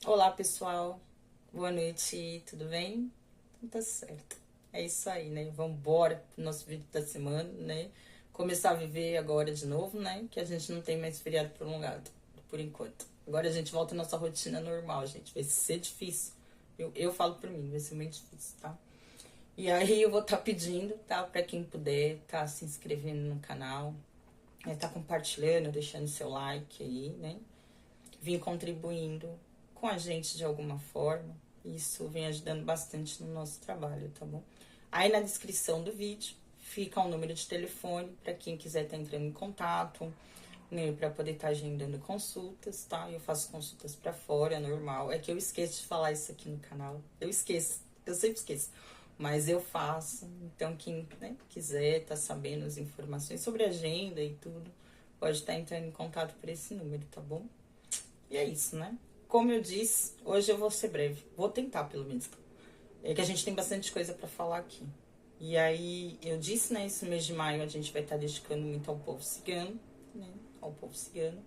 Olá, pessoal. Boa noite, tudo bem? Tá certo. É isso aí, né? Vamos embora pro nosso vídeo da semana, né? Começar a viver agora de novo, né? Que a gente não tem mais feriado prolongado, por enquanto. Agora a gente volta à nossa rotina normal, gente. Vai ser difícil. Eu falo por mim, vai ser muito difícil, tá? E aí eu vou estar pedindo, tá? Pra quem puder, tá se inscrevendo no canal, tá compartilhando, deixando seu like aí, né? Vim contribuindo com a gente de alguma forma. Isso vem ajudando bastante no nosso trabalho, tá bom? Aí na descrição do vídeo fica um número de telefone para quem quiser estar entrando em contato, né, para poder estar agendando consultas, tá? Eu faço consultas para fora, é normal. É que eu esqueço de falar isso aqui no canal. Eu esqueço, eu sempre esqueço. Mas eu faço. Então, quem, né, quiser estar sabendo as informações sobre a agenda e tudo, pode estar entrando em contato por esse número, tá bom? E é isso, né? Como eu disse, hoje eu vou ser breve. Vou tentar, pelo menos. É que a gente tem bastante coisa pra falar aqui. E aí, eu disse, né? Esse mês de maio a gente vai estar dedicando muito ao povo cigano, né? Ao povo cigano.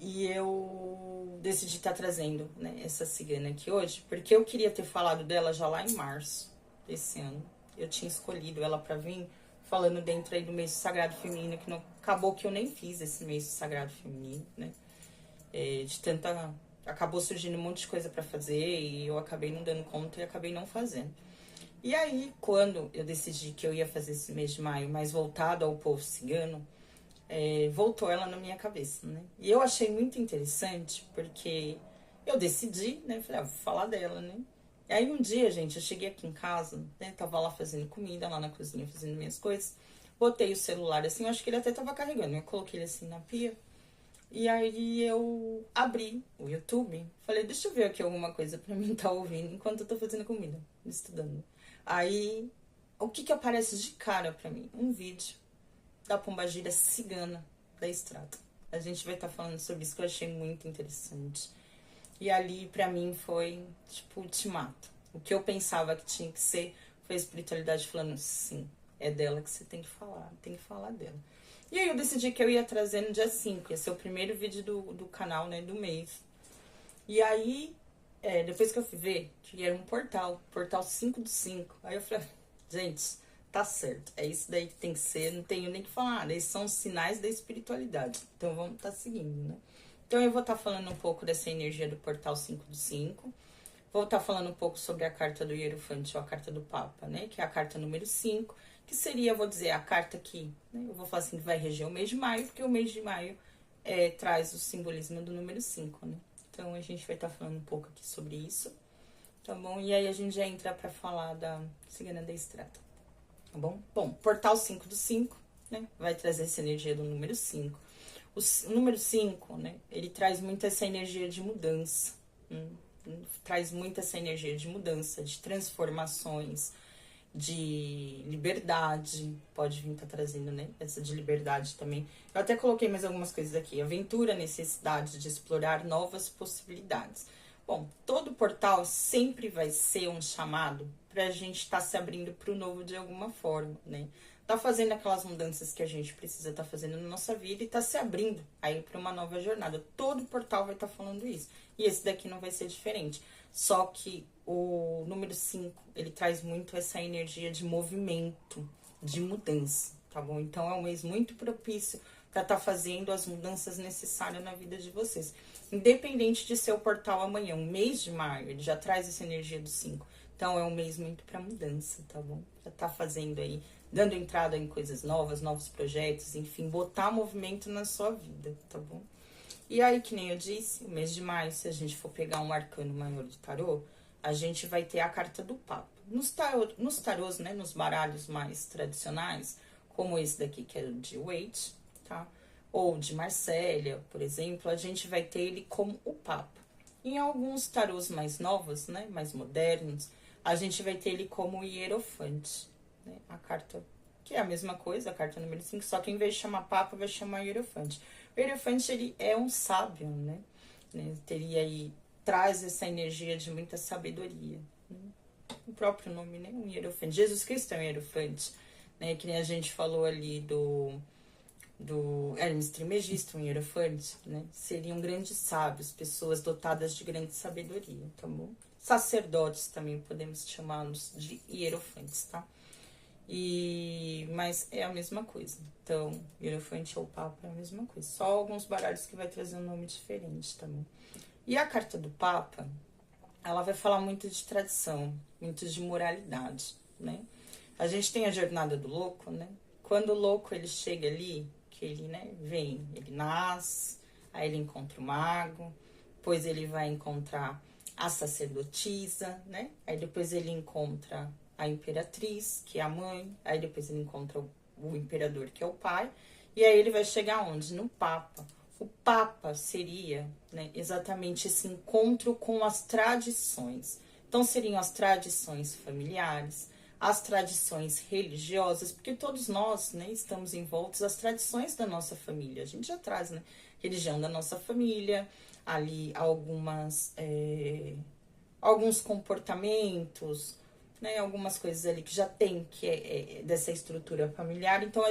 E eu decidi estar trazendo, né, essa cigana aqui hoje, porque eu queria ter falado dela já lá em março desse ano. Eu tinha escolhido ela pra vir falando dentro aí do mês sagrado feminino, que não, acabou que eu nem fiz esse mês sagrado feminino, né? De tanta. Acabou surgindo um monte de coisa para fazer e eu acabei não dando conta e acabei não fazendo. E aí, quando eu decidi que eu ia fazer esse mês de maio mais voltado ao povo cigano, voltou ela na minha cabeça, né? E eu achei muito interessante porque eu decidi, né? Falei, vou falar dela, né? E aí um dia, gente, eu cheguei aqui em casa, né? Tava lá fazendo comida, lá na cozinha, fazendo minhas coisas. Botei o celular assim, eu acho que ele até tava carregando. Eu coloquei ele assim na pia. E aí eu abri o YouTube, falei, deixa eu ver aqui alguma coisa pra mim estar ouvindo enquanto eu tô fazendo comida, estudando. Aí, o que que aparece de cara pra mim? Um vídeo da pombagira cigana da estrada. A gente vai estar falando sobre isso que eu achei muito interessante. E ali pra mim foi, tipo, ultimato. O que eu pensava que tinha que ser foi a espiritualidade falando, sim, é dela que você tem que falar dela. E aí eu decidi que eu ia trazer no dia 5, ia ser o primeiro vídeo do canal, né, do mês. E aí, depois que eu fui ver, que era um portal 5 do 5. Aí eu falei, gente, tá certo, é isso daí que tem que ser, não tenho nem que falar, eles são sinais da espiritualidade. Então vamos estar seguindo, né? Então eu vou estar falando um pouco dessa energia do portal 5 do 5. Vou estar falando um pouco sobre a carta do Hierofante, ou a carta do Papa, né? Que é a carta número 5, que seria, vou dizer, a carta que, né, eu vou falar assim, que vai reger o mês de maio, porque o mês de maio traz o simbolismo do número 5, né? Então a gente vai estar falando um pouco aqui sobre isso, tá bom? E aí a gente já entra para falar da Cigana da Estrada, tá bom? Bom, portal 5 do 5, né? Vai trazer essa energia do número 5. O número 5, né? Ele traz muito essa energia de mudança, traz muito essa energia de mudança, de transformações, de liberdade, pode vir estar trazendo, né? Essa de liberdade também. Eu até coloquei mais algumas coisas aqui. Aventura, necessidade de explorar novas possibilidades. Bom, todo portal sempre vai ser um chamado para a gente estar se abrindo para o novo de alguma forma, né? Tá fazendo aquelas mudanças que a gente precisa estar fazendo na nossa vida e tá se abrindo aí para uma nova jornada. Todo portal vai estar falando isso. E esse daqui não vai ser diferente. Só que o número 5 ele traz muito essa energia de movimento, de mudança, tá bom? Então é um mês muito propício para estar fazendo as mudanças necessárias na vida de vocês. Independente de ser o portal amanhã, um mês de maio, ele já traz essa energia do 5. Então é um mês muito para mudança, tá bom? Já tá fazendo aí, dando entrada em coisas novas, novos projetos, enfim, botar movimento na sua vida, tá bom? E aí, que nem eu disse, o mês de maio, se a gente for pegar um arcano maior de tarô, a gente vai ter a carta do Papa. Nos tarôs, né, nos baralhos mais tradicionais, como esse daqui, que é o de Waite, tá? Ou de Marsella, por exemplo, a gente vai ter ele como o Papa. Em alguns tarôs mais novos, né, mais modernos, a gente vai ter ele como o Hierofante, né? A carta que é a mesma coisa, a carta número 5, só que em vez de chamar Papa, vai chamar Hierofante. O Hierofante, ele é um sábio, né? Teria aí, traz essa energia de muita sabedoria. Né? O próprio nome, né? Um Hierofante. Jesus Cristo é um Hierofante, né? Que nem a gente falou ali do do Hermes Trismegisto, um hierofante, né? Seriam grandes sábios, pessoas dotadas de grande sabedoria, tá bom? Sacerdotes também podemos chamá-los de hierofantes, tá? Mas é a mesma coisa. Então, hierofante ou papa é a mesma coisa. Só alguns baralhos que vai trazer um nome diferente, tá bom? E a carta do papa, ela vai falar muito de tradição, muito de moralidade, né? A gente tem a jornada do louco, né? Quando o louco ele chega ali, que ele, né, vem, ele nasce, aí ele encontra o mago, depois ele vai encontrar a sacerdotisa, né? Aí depois ele encontra a imperatriz, que é a mãe, aí depois ele encontra o imperador, que é o pai, e aí ele vai chegar onde? No Papa. O Papa seria, né, exatamente esse encontro com as tradições. Então seriam as tradições familiares, as tradições religiosas, porque todos nós, né, estamos envoltos às tradições da nossa família. A gente já traz, né, religião da nossa família, ali alguns comportamentos, né, algumas coisas ali que já tem que é dessa estrutura familiar. Então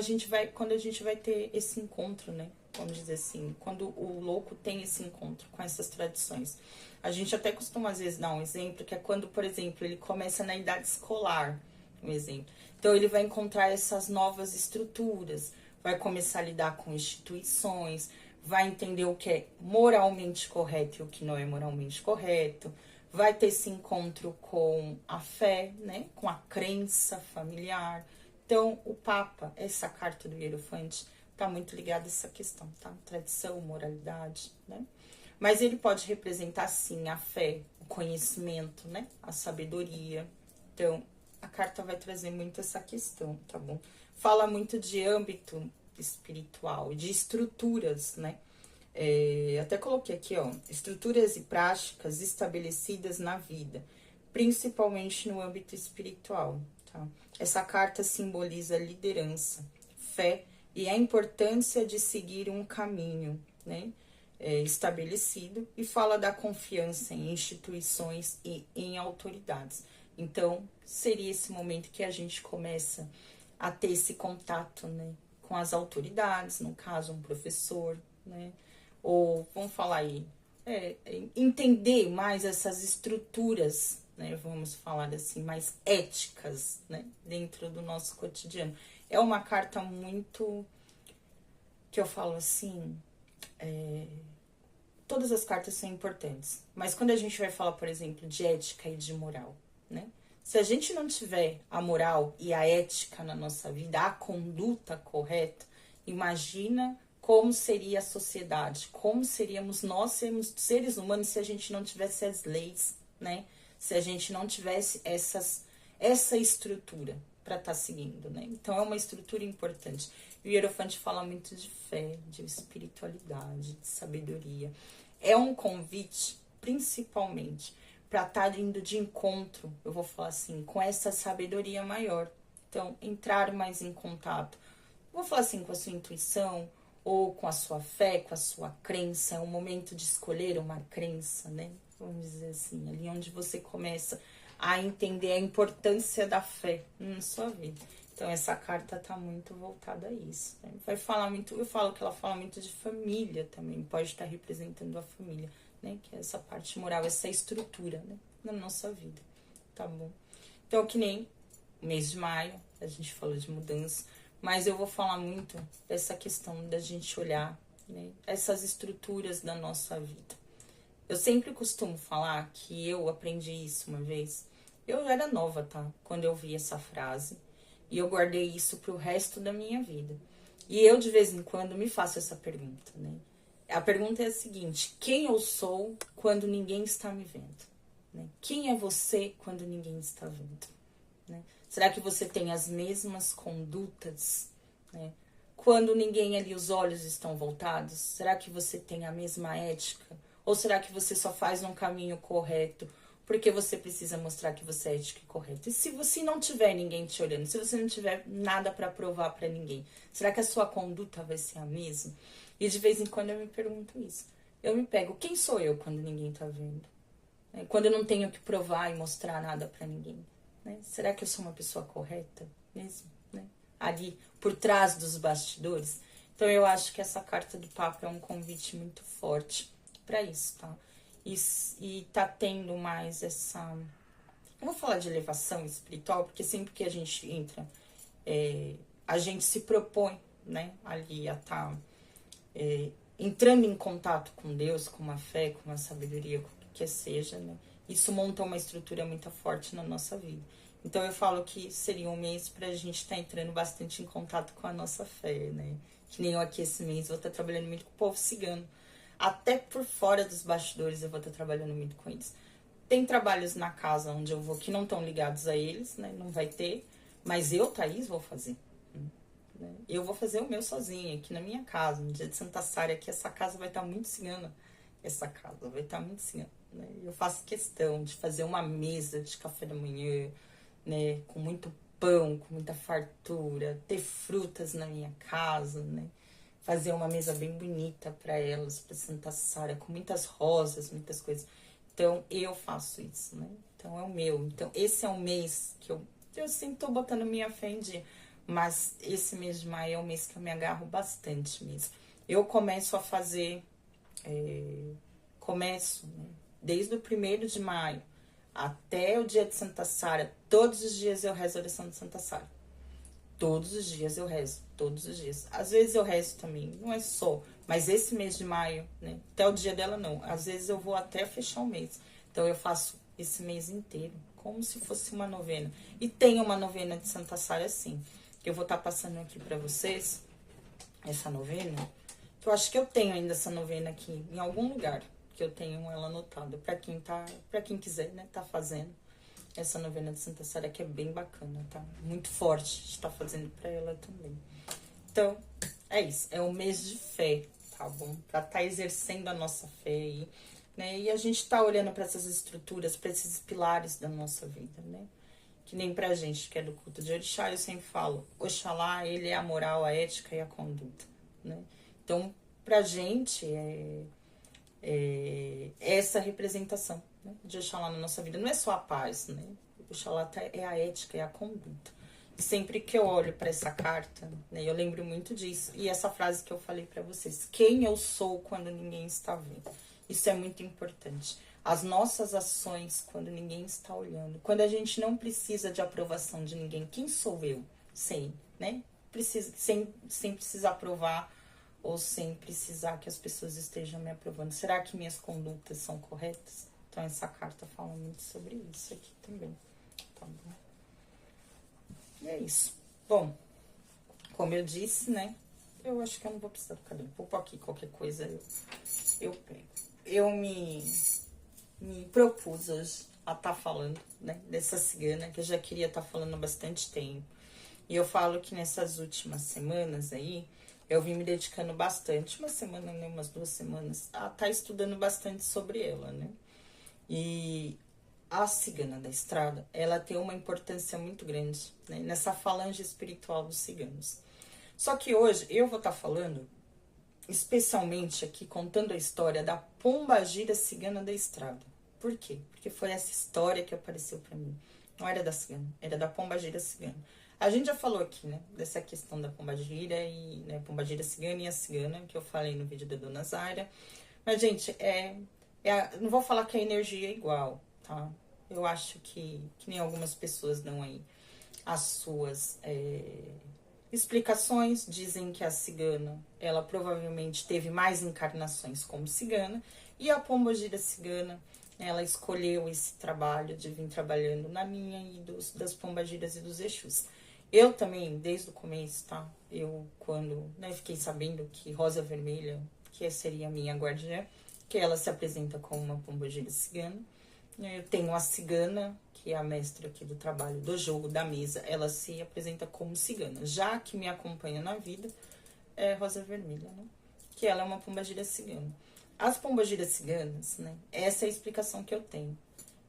quando a gente vai ter esse encontro, né, vamos dizer assim, quando o louco tem esse encontro com essas tradições. A gente até costuma às vezes dar um exemplo, que é quando, por exemplo, ele começa na idade escolar, um exemplo. Então ele vai encontrar essas novas estruturas, vai começar a lidar com instituições, vai entender o que é moralmente correto e o que não é moralmente correto, vai ter esse encontro com a fé, né, com a crença familiar. Então, o Papa, essa carta do Hierofante, está muito ligada a essa questão, tá? Tradição, moralidade, né? Mas ele pode representar, sim, a fé, o conhecimento, né, a sabedoria. Então, a carta vai trazer muito essa questão, tá bom? Fala muito de âmbito espiritual, de estruturas, né? Até coloquei aqui, ó, estruturas e práticas estabelecidas na vida, principalmente no âmbito espiritual, tá? Essa carta simboliza liderança, fé e a importância de seguir um caminho, né, estabelecido, e fala da confiança em instituições e em autoridades. Então, seria esse momento que a gente começa a ter esse contato, né, com as autoridades, no caso, um professor, né, ou, vamos falar aí, entender mais essas estruturas, né, vamos falar assim, mais éticas, né, dentro do nosso cotidiano. É uma carta muito, que eu falo assim, todas as cartas são importantes, mas quando a gente vai falar, por exemplo, de ética e de moral, né, se a gente não tiver a moral e a ética na nossa vida, a conduta correta, imagina como seria a sociedade, como seríamos nós, sermos seres humanos, se a gente não tivesse as leis, né? Se a gente não tivesse essa estrutura para estar seguindo, né? Então é uma estrutura importante. E o Hierofante fala muito de fé, de espiritualidade, de sabedoria. É um convite, principalmente, para estar indo de encontro, eu vou falar assim, com essa sabedoria maior. Então, entrar mais em contato, vou falar assim, com a sua intuição, ou com a sua fé, com a sua crença. É um momento de escolher uma crença, né? Vamos dizer assim, ali onde você começa a entender a importância da fé na sua vida. Então, essa carta tá muito voltada a isso, né? Vai falar muito, eu falo que ela fala muito de família também, pode estar representando a família, né? Que é essa parte moral, essa estrutura, né, na nossa vida, tá bom? Então, que nem o mês de maio, a gente falou de mudança, mas eu vou falar muito dessa questão da gente olhar, né, essas estruturas da nossa vida. Eu sempre costumo falar que eu aprendi isso uma vez. Eu era nova, tá? Quando eu vi essa frase. E eu guardei isso pro resto da minha vida. E eu, de vez em quando, me faço essa pergunta, né? A pergunta é a seguinte: quem eu sou quando ninguém está me vendo? Né? Quem é você quando ninguém está vendo? Né? Será que você tem as mesmas condutas, né, quando ninguém ali, os olhos estão voltados? Será que você tem a mesma ética? Ou será que você só faz um caminho correto porque você precisa mostrar que você é ético e correto? E se você não tiver ninguém te olhando, se você não tiver nada para provar para ninguém, será que a sua conduta vai ser a mesma? E de vez em quando eu me pergunto isso. Eu me pego, quem sou eu quando ninguém tá vendo? Quando eu não tenho que provar e mostrar nada para ninguém? Né? Será que eu sou uma pessoa correta mesmo? Né? Ali, por trás dos bastidores. Então eu acho que essa carta do Papa é um convite muito forte para isso, tá? E tá tendo mais essa... Eu vou falar de elevação espiritual, porque sempre que a gente entra, a gente se propõe, né, ali a estar entrando em contato com Deus, com uma fé, com uma sabedoria, com o que quer seja, né? Isso monta uma estrutura muito forte na nossa vida. Então eu falo que seria um mês pra gente estar entrando bastante em contato com a nossa fé, né? Que nem eu aqui esse mês vou estar trabalhando muito com o povo cigano. Até por fora dos bastidores eu vou estar trabalhando muito com eles. Tem trabalhos na casa onde eu vou que não estão ligados a eles, né? Não vai ter. Mas eu, Thaís, vou fazer. Né? Eu vou fazer o meu sozinha, aqui na minha casa, no dia de Santa Sária, que essa casa vai estar muito cigana. Essa casa vai estar muito cigana. Né? Eu faço questão de fazer uma mesa de café da manhã, né? Com muito pão, com muita fartura, ter frutas na minha casa, né? Fazer uma mesa bem bonita para elas, para Santa Sária, com muitas rosas, muitas coisas. Então, eu faço isso, né? Então, é o meu. Então, esse é um mês que eu sempre tô botando minha fé em dia. Mas esse mês de maio é um mês que eu me agarro bastante mesmo. Eu começo a fazer... começo, né? Desde o 1º de maio até o dia de Santa Sária. Todos os dias eu rezo a oração de Santa Sária. Todos os dias eu rezo, todos os dias. Às vezes eu rezo também, não é só, mas esse mês de maio, né? Até o dia dela não. Às vezes eu vou até fechar o mês. Então eu faço esse mês inteiro, como se fosse uma novena. E tem uma novena de Santa Sária, sim. Que eu vou estar passando aqui pra vocês, essa novena. Que eu acho que eu tenho ainda essa novena aqui, em algum lugar. Que eu tenho ela anotada. Pra quem quiser, né, tá fazendo. Essa novena de Santa Sária que é bem bacana, tá? Muito forte de estar fazendo pra ela também. Então, é isso. É um mês de fé, tá bom? Pra estar exercendo a nossa fé aí, né? E a gente tá olhando pra essas estruturas, pra esses pilares da nossa vida, né? Que nem pra gente que é do culto de Orixá, eu sempre falo, Oxalá, ele é a moral, a ética e a conduta, né? Então, pra gente, essa representação, né, de Oxalá na nossa vida. Não é só a paz, né? Oxalá é a ética, é a conduta. E sempre que eu olho para essa carta, né, eu lembro muito disso. E essa frase que eu falei para vocês: quem eu sou quando ninguém está vendo. Isso é muito importante. As nossas ações quando ninguém está olhando. Quando a gente não precisa de aprovação de ninguém. Quem sou eu? Sem, né? Sem precisar provar ou sem precisar que as pessoas estejam me aprovando. Será que minhas condutas são corretas? Então essa carta fala muito sobre isso aqui também, tá bom? E é isso. Bom, como eu disse, né? Eu acho que eu não vou precisar do caderno. Vou pôr aqui qualquer coisa, eu pego. Eu me propus hoje a estar falando, né, dessa cigana, que eu já queria estar falando há bastante tempo. E eu falo que nessas últimas semanas aí, eu vim me dedicando bastante, uma semana, né, umas 2 semanas, a estar estudando bastante sobre ela, né? E a cigana da estrada, ela tem uma importância muito grande, né, nessa falange espiritual dos ciganos. Só que hoje eu vou estar falando, especialmente aqui, contando a história da pombagira cigana da estrada. Por quê? Porque foi essa história que apareceu pra mim. Não era da cigana, era da pombagira cigana. A gente já falou aqui, né, dessa questão da pombagira e, né, pombagira cigana e a cigana, que eu falei no vídeo da Dona Zaira. Mas, gente, não vou falar que a energia é igual, tá? Eu acho que nem algumas pessoas dão aí as suas explicações. Dizem que a cigana, ela provavelmente teve mais encarnações como cigana. E a pombagira cigana, ela escolheu esse trabalho de vir trabalhando na linha e das pombagiras e dos Exus. Eu também, desde o começo, tá? Eu, quando, né, fiquei sabendo que Rosa Vermelha, que seria a minha guardiã, que ela se apresenta como uma pombagira cigana. Eu tenho a cigana, que é a mestra aqui do trabalho, do jogo, da mesa. Ela se apresenta como cigana. Já que me acompanha na vida, é Rosa Vermelha, né? Que ela é uma pombagira cigana. As pombagiras ciganas, né? Essa é a explicação que eu tenho.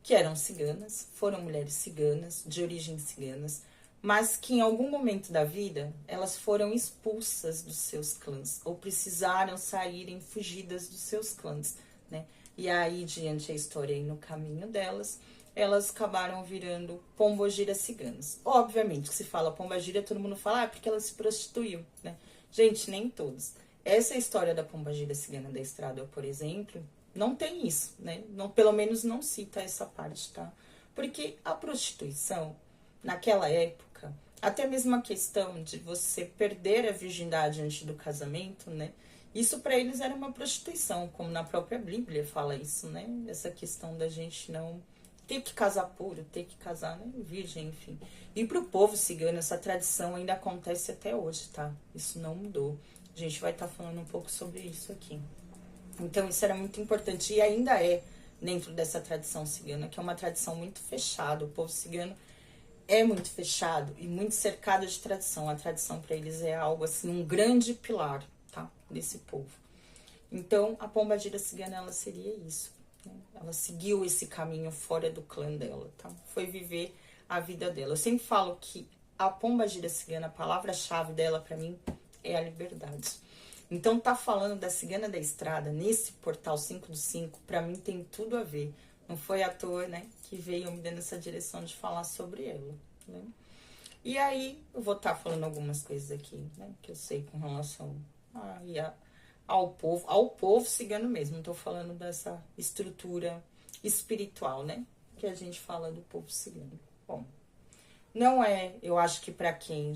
Que eram ciganas, foram mulheres ciganas, de origem ciganas, mas que em algum momento da vida elas foram expulsas dos seus clãs, ou precisaram saírem fugidas dos seus clãs, né? E aí, diante a história e no caminho delas, elas acabaram virando pombogiras ciganas. Obviamente, que se fala pombagira, todo mundo fala, porque ela se prostituiu, né? Gente, nem todos. Essa história da pombagira cigana da estrada, por exemplo, não tem isso, né? Não, pelo menos não cita essa parte, tá? Porque a prostituição, naquela época, até mesmo a questão de você perder a virgindade antes do casamento, né? Isso para eles era uma prostituição, como na própria Bíblia fala isso, né? Essa questão da gente não ter que casar puro, ter que casar, né, virgem, enfim. E pro povo cigano, essa tradição ainda acontece até hoje, tá? Isso não mudou. A gente vai estar falando um pouco sobre isso aqui. Então, isso era muito importante e ainda é dentro dessa tradição cigana, que é uma tradição muito fechada. O povo cigano é muito fechado e muito cercado de tradição. A tradição para eles é algo assim, um grande pilar, tá? Desse povo. Então, a pombagira cigana, ela seria isso, né? Ela seguiu esse caminho fora do clã dela, tá? Foi viver a vida dela. Eu sempre falo que a pombagira cigana, a palavra-chave dela para mim é a liberdade. Então, tá falando da cigana da estrada nesse portal 5 do 5, para mim tem tudo a ver. Não foi à toa, né, que veio me dando essa direção de falar sobre ela, né? E aí, eu vou estar falando algumas coisas aqui, né, que eu sei com relação ao povo cigano mesmo. Não tô falando dessa estrutura espiritual, né, que a gente fala do povo cigano. Bom, não é, eu acho que para quem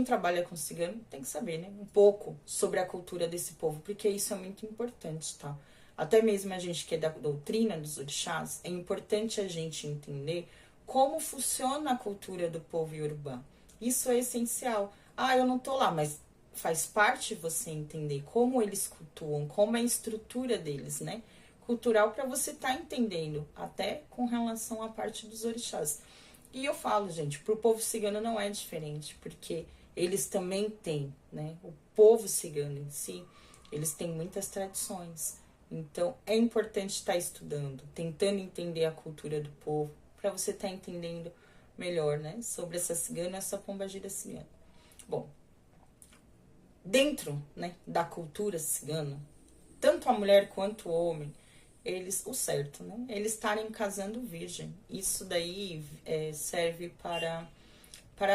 trabalha com cigano, tem que saber, né, um pouco sobre a cultura desse povo, porque isso é muito importante, tá? Até mesmo a gente que é da doutrina dos orixás, é importante a gente entender como funciona a cultura do povo iorubá. Isso é essencial. Ah, eu não tô lá, mas faz parte você entender como eles cultuam, como é a estrutura deles, né? Cultural, para você estar entendendo, até com relação à parte dos orixás. E eu falo, gente, pro povo cigano não é diferente, porque eles também têm, né? O povo cigano em si, eles têm muitas tradições. Então, é importante estar estudando, tentando entender a cultura do povo, para você estar entendendo melhor, né? Sobre essa cigana, essa pombagira cigana. Bom, dentro, né, da cultura cigana, tanto a mulher quanto o homem, o certo, né? Eles estarem casando virgem. Isso daí serve para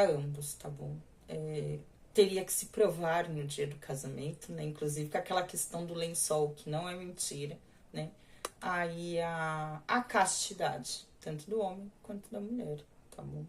ambos, tá bom? Teria que se provar no dia do casamento, né? Inclusive com aquela questão do lençol, que não é mentira, né? Aí a castidade, tanto do homem quanto da mulher, tá bom?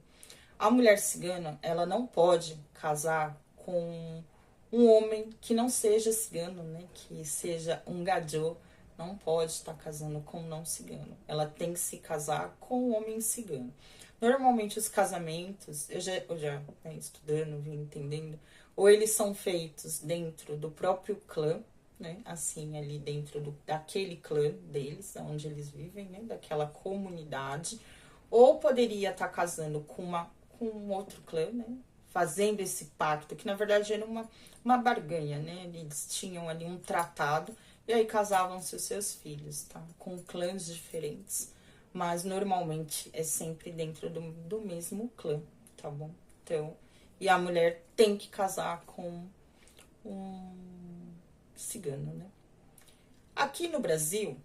A mulher cigana, ela não pode casar com um homem que não seja cigano, né? Que seja um gadjô, não pode estar casando com um não cigano. Ela tem que se casar com um homem cigano. Normalmente os casamentos, eu já né, estudando, vim entendendo, ou eles são feitos dentro do próprio clã, né? Assim, ali dentro daquele clã deles, onde eles vivem, né? Daquela comunidade. Ou poderia estar casando com um outro clã, né? Fazendo esse pacto, que na verdade era uma barganha, né? Eles tinham ali um tratado e aí casavam-se os seus filhos, tá? Com clãs diferentes. Mas normalmente é sempre dentro do mesmo clã, tá bom? Então, e a mulher tem que casar com um cigano, né? Aqui no Brasil,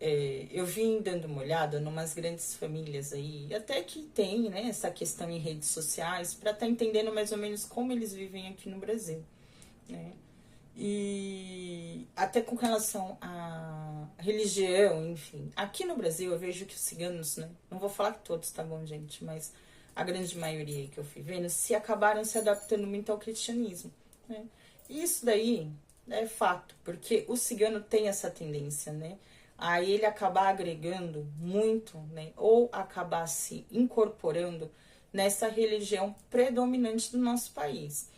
eu vim dando uma olhada numas grandes famílias aí, até que tem, né, essa questão em redes sociais, para estar entendendo mais ou menos como eles vivem aqui no Brasil, né? E até com relação à religião, enfim. Aqui no Brasil eu vejo que os ciganos, né? Não vou falar que todos, tá bom, gente? Mas a grande maioria que eu fui vendo acabaram se adaptando muito ao cristianismo, né? E isso daí é fato, porque o cigano tem essa tendência, né? A ele acabar agregando muito, né? Ou acabar se incorporando nessa religião predominante do nosso país.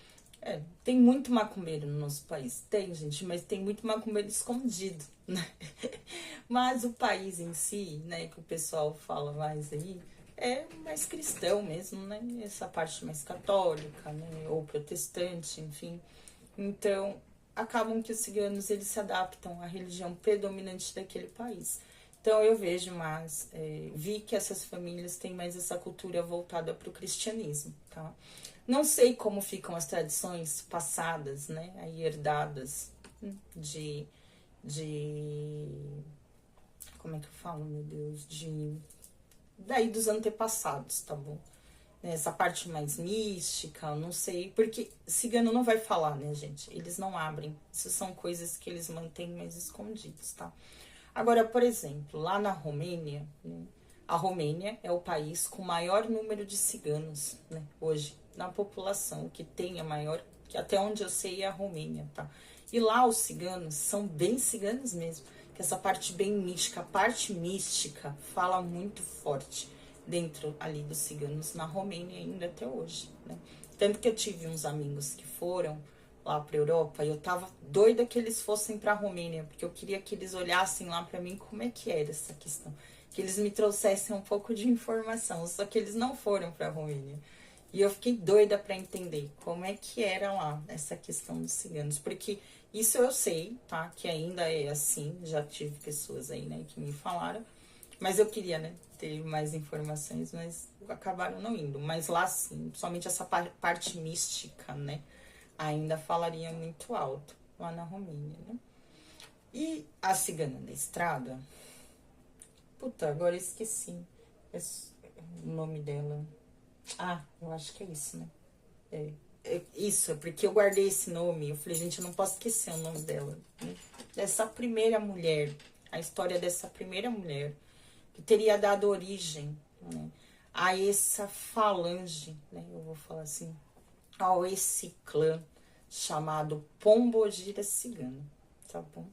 Tem muito macumbeiro no nosso país. Tem, gente, mas tem muito macumbeiro escondido, né? Mas o país em si, né, que o pessoal fala mais aí, é mais cristão mesmo, né? Essa parte mais católica, né? Ou protestante, enfim. Então, acabam que os ciganos, eles se adaptam à religião predominante daquele país. Então, eu vejo mais, vi que essas famílias têm mais essa cultura voltada para o cristianismo, tá? Não sei como ficam as tradições passadas, né, aí herdadas de como é que eu falo, meu Deus, daí dos antepassados, tá bom? né, essa parte mais mística, eu não sei, porque cigano não vai falar, né, gente? Eles não abrem. Isso são coisas que eles mantêm mais escondidos, tá? Agora, por exemplo, lá na Romênia, né, a Romênia é o país com maior número de ciganos, né, hoje, na população, que tem a maior, que até onde eu sei é a Romênia, tá? E lá os ciganos são bem ciganos mesmo, que essa parte bem mística, a parte mística fala muito forte dentro ali dos ciganos na Romênia ainda até hoje, né? Tanto que eu tive uns amigos que foram lá pra Europa e eu tava doida que eles fossem pra Romênia, porque eu queria que eles olhassem lá pra mim como é que era essa questão, que eles me trouxessem um pouco de informação, só que eles não foram pra Romênia. E eu fiquei doida pra entender como é que era lá essa questão dos ciganos, porque isso eu sei, tá? Que ainda é assim, já tive pessoas aí, né, que me falaram, mas eu queria, né, ter mais informações, mas acabaram não indo. Mas lá sim, somente essa parte mística, né, ainda falaria muito alto lá na Romênia, né? E a Cigana da Estrada, puta, agora eu esqueci o nome dela. Ah, eu acho que é isso, né? Isso, é porque eu guardei esse nome. Eu falei, gente, eu não posso esquecer o nome dela, né? Dessa primeira mulher, a história dessa primeira mulher, que teria dado origem, né, a essa falange, né? Eu vou falar assim, a esse clã chamado Pombogira Cigana, tá bom?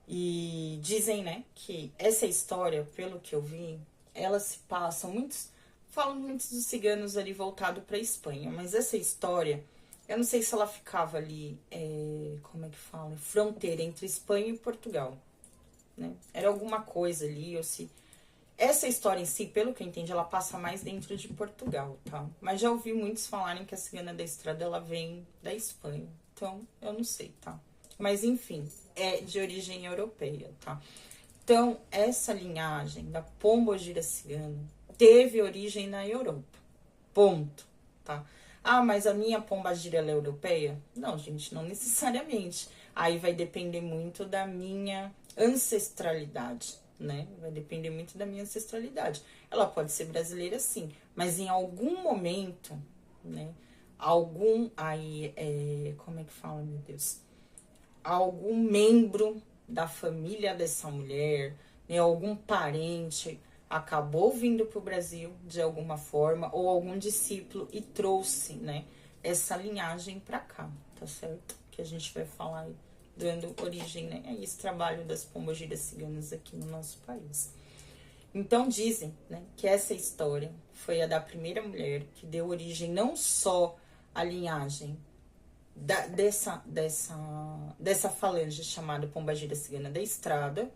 E dizem, né, que essa história, pelo que eu vi, ela se passa muitos, falam muitos dos ciganos ali voltado para Espanha, mas essa história, eu não sei se ela ficava ali, como é que fala, fronteira entre Espanha e Portugal, né? Era alguma coisa ali, ou se essa história em si, pelo que eu entendi, ela passa mais dentro de Portugal, tá? Mas já ouvi muitos falarem que a Cigana da Estrada, ela vem da Espanha. Então, eu não sei, tá? Mas, enfim, é de origem europeia, tá? Então, essa linhagem da Pombogira Cigana teve origem na Europa. Ponto, tá? Ah, mas a minha pombagira ela é europeia? Não, gente, não necessariamente. Aí vai depender muito da minha ancestralidade, né? Vai depender muito da minha ancestralidade. Ela pode ser brasileira, sim, mas em algum momento, né? Como é que fala, meu Deus? Algum membro da família dessa mulher, né, algum parente acabou vindo para o Brasil de alguma forma, ou algum discípulo e trouxe, né, essa linhagem para cá, tá certo? Que a gente vai falar aí, dando origem, né, a esse trabalho das pombogiras ciganas aqui no nosso país. Então dizem, né, que essa história foi a da primeira mulher que deu origem não só à linhagem dessa falange chamada Pombagira Cigana da Estrada,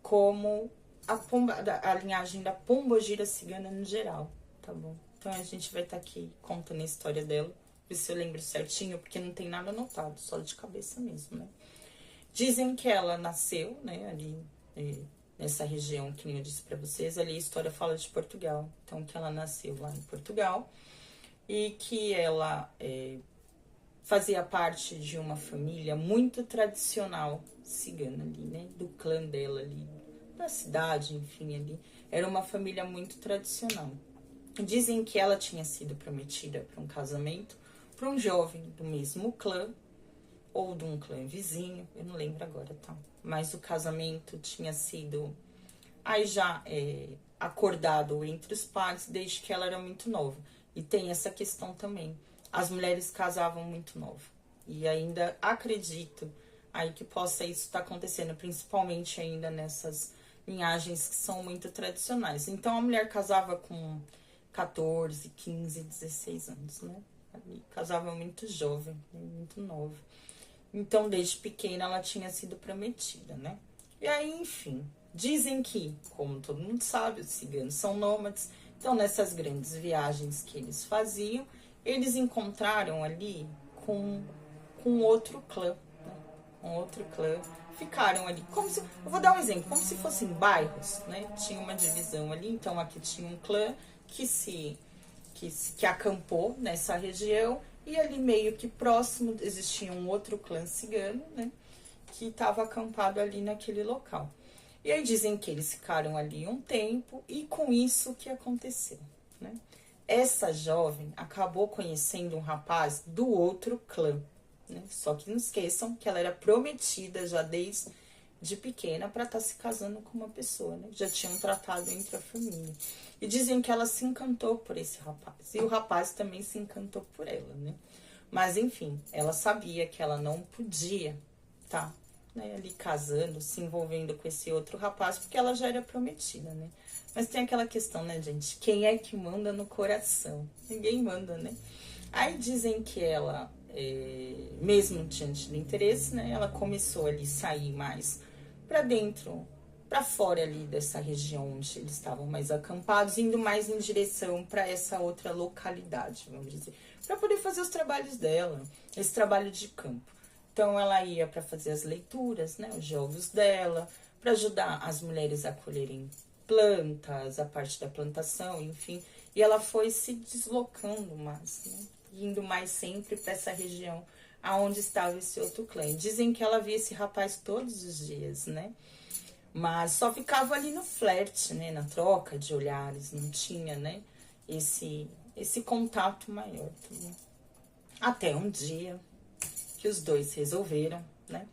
como a linhagem da Pombogira Cigana no geral, tá bom? Então a gente vai estar aqui contando a história dela, ver se eu lembro certinho, porque não tem nada anotado, só de cabeça mesmo, né? Dizem que ela nasceu, né, ali nessa região que nem eu disse pra vocês, ali a história fala de Portugal, então que ela nasceu lá em Portugal e que ela fazia parte de uma família muito tradicional cigana ali, né? Do clã dela ali, da cidade, enfim, ali. Era uma família muito tradicional. Dizem que ela tinha sido prometida para um casamento para um jovem do mesmo clã, ou de um clã vizinho, eu não lembro agora, tá? Mas o casamento tinha sido aí já acordado entre os pais desde que ela era muito nova. E tem essa questão também. As mulheres casavam muito nova. E ainda acredito aí que possa isso estar acontecendo, principalmente ainda nessas linhagens que são muito tradicionais. Então a mulher casava com 14, 15, 16 anos, né? Ali, casava muito jovem, muito nova. Então, desde pequena, ela tinha sido prometida, né? E aí, enfim, dizem que, como todo mundo sabe, os ciganos são nômades. Então, nessas grandes viagens que eles faziam, eles encontraram ali com outro clã, né? Com outro clã. Ficaram ali, como se... Eu vou dar um exemplo, como se fossem bairros, né? Tinha uma divisão ali, então aqui tinha um clã que acampou nessa região, e ali meio que próximo existia um outro clã cigano, né, que estava acampado ali naquele local. E aí dizem que eles ficaram ali um tempo, e com isso o que aconteceu, né? Essa jovem acabou conhecendo um rapaz do outro clã, né? Só que não esqueçam que ela era prometida já desde de pequena para estar se casando com uma pessoa, né? Já tinham tratado entre a família. E dizem que ela se encantou por esse rapaz. E o rapaz também se encantou por ela, né? Mas enfim, ela sabia que ela não podia tá, né, ali casando, se envolvendo com esse outro rapaz, porque ela já era prometida, né? Mas tem aquela questão, né, gente? Quem é que manda no coração? Ninguém manda, né? Aí dizem que ela, mesmo diante do interesse, né? Ela começou ali a sair mais para dentro, para fora ali dessa região onde eles estavam mais acampados, indo mais em direção para essa outra localidade, vamos dizer, para poder fazer os trabalhos dela, esse trabalho de campo. Então ela ia para fazer as leituras, né, os jogos dela, para ajudar as mulheres a colherem plantas, a parte da plantação, enfim. E ela foi se deslocando mais, né, indo mais sempre para essa região aonde estava esse outro clã. E dizem que ela via esse rapaz todos os dias, né? Mas só ficava ali no flerte, né, na troca de olhares, não tinha, né, esse contato maior, né? Até um dia que os dois resolveram, né,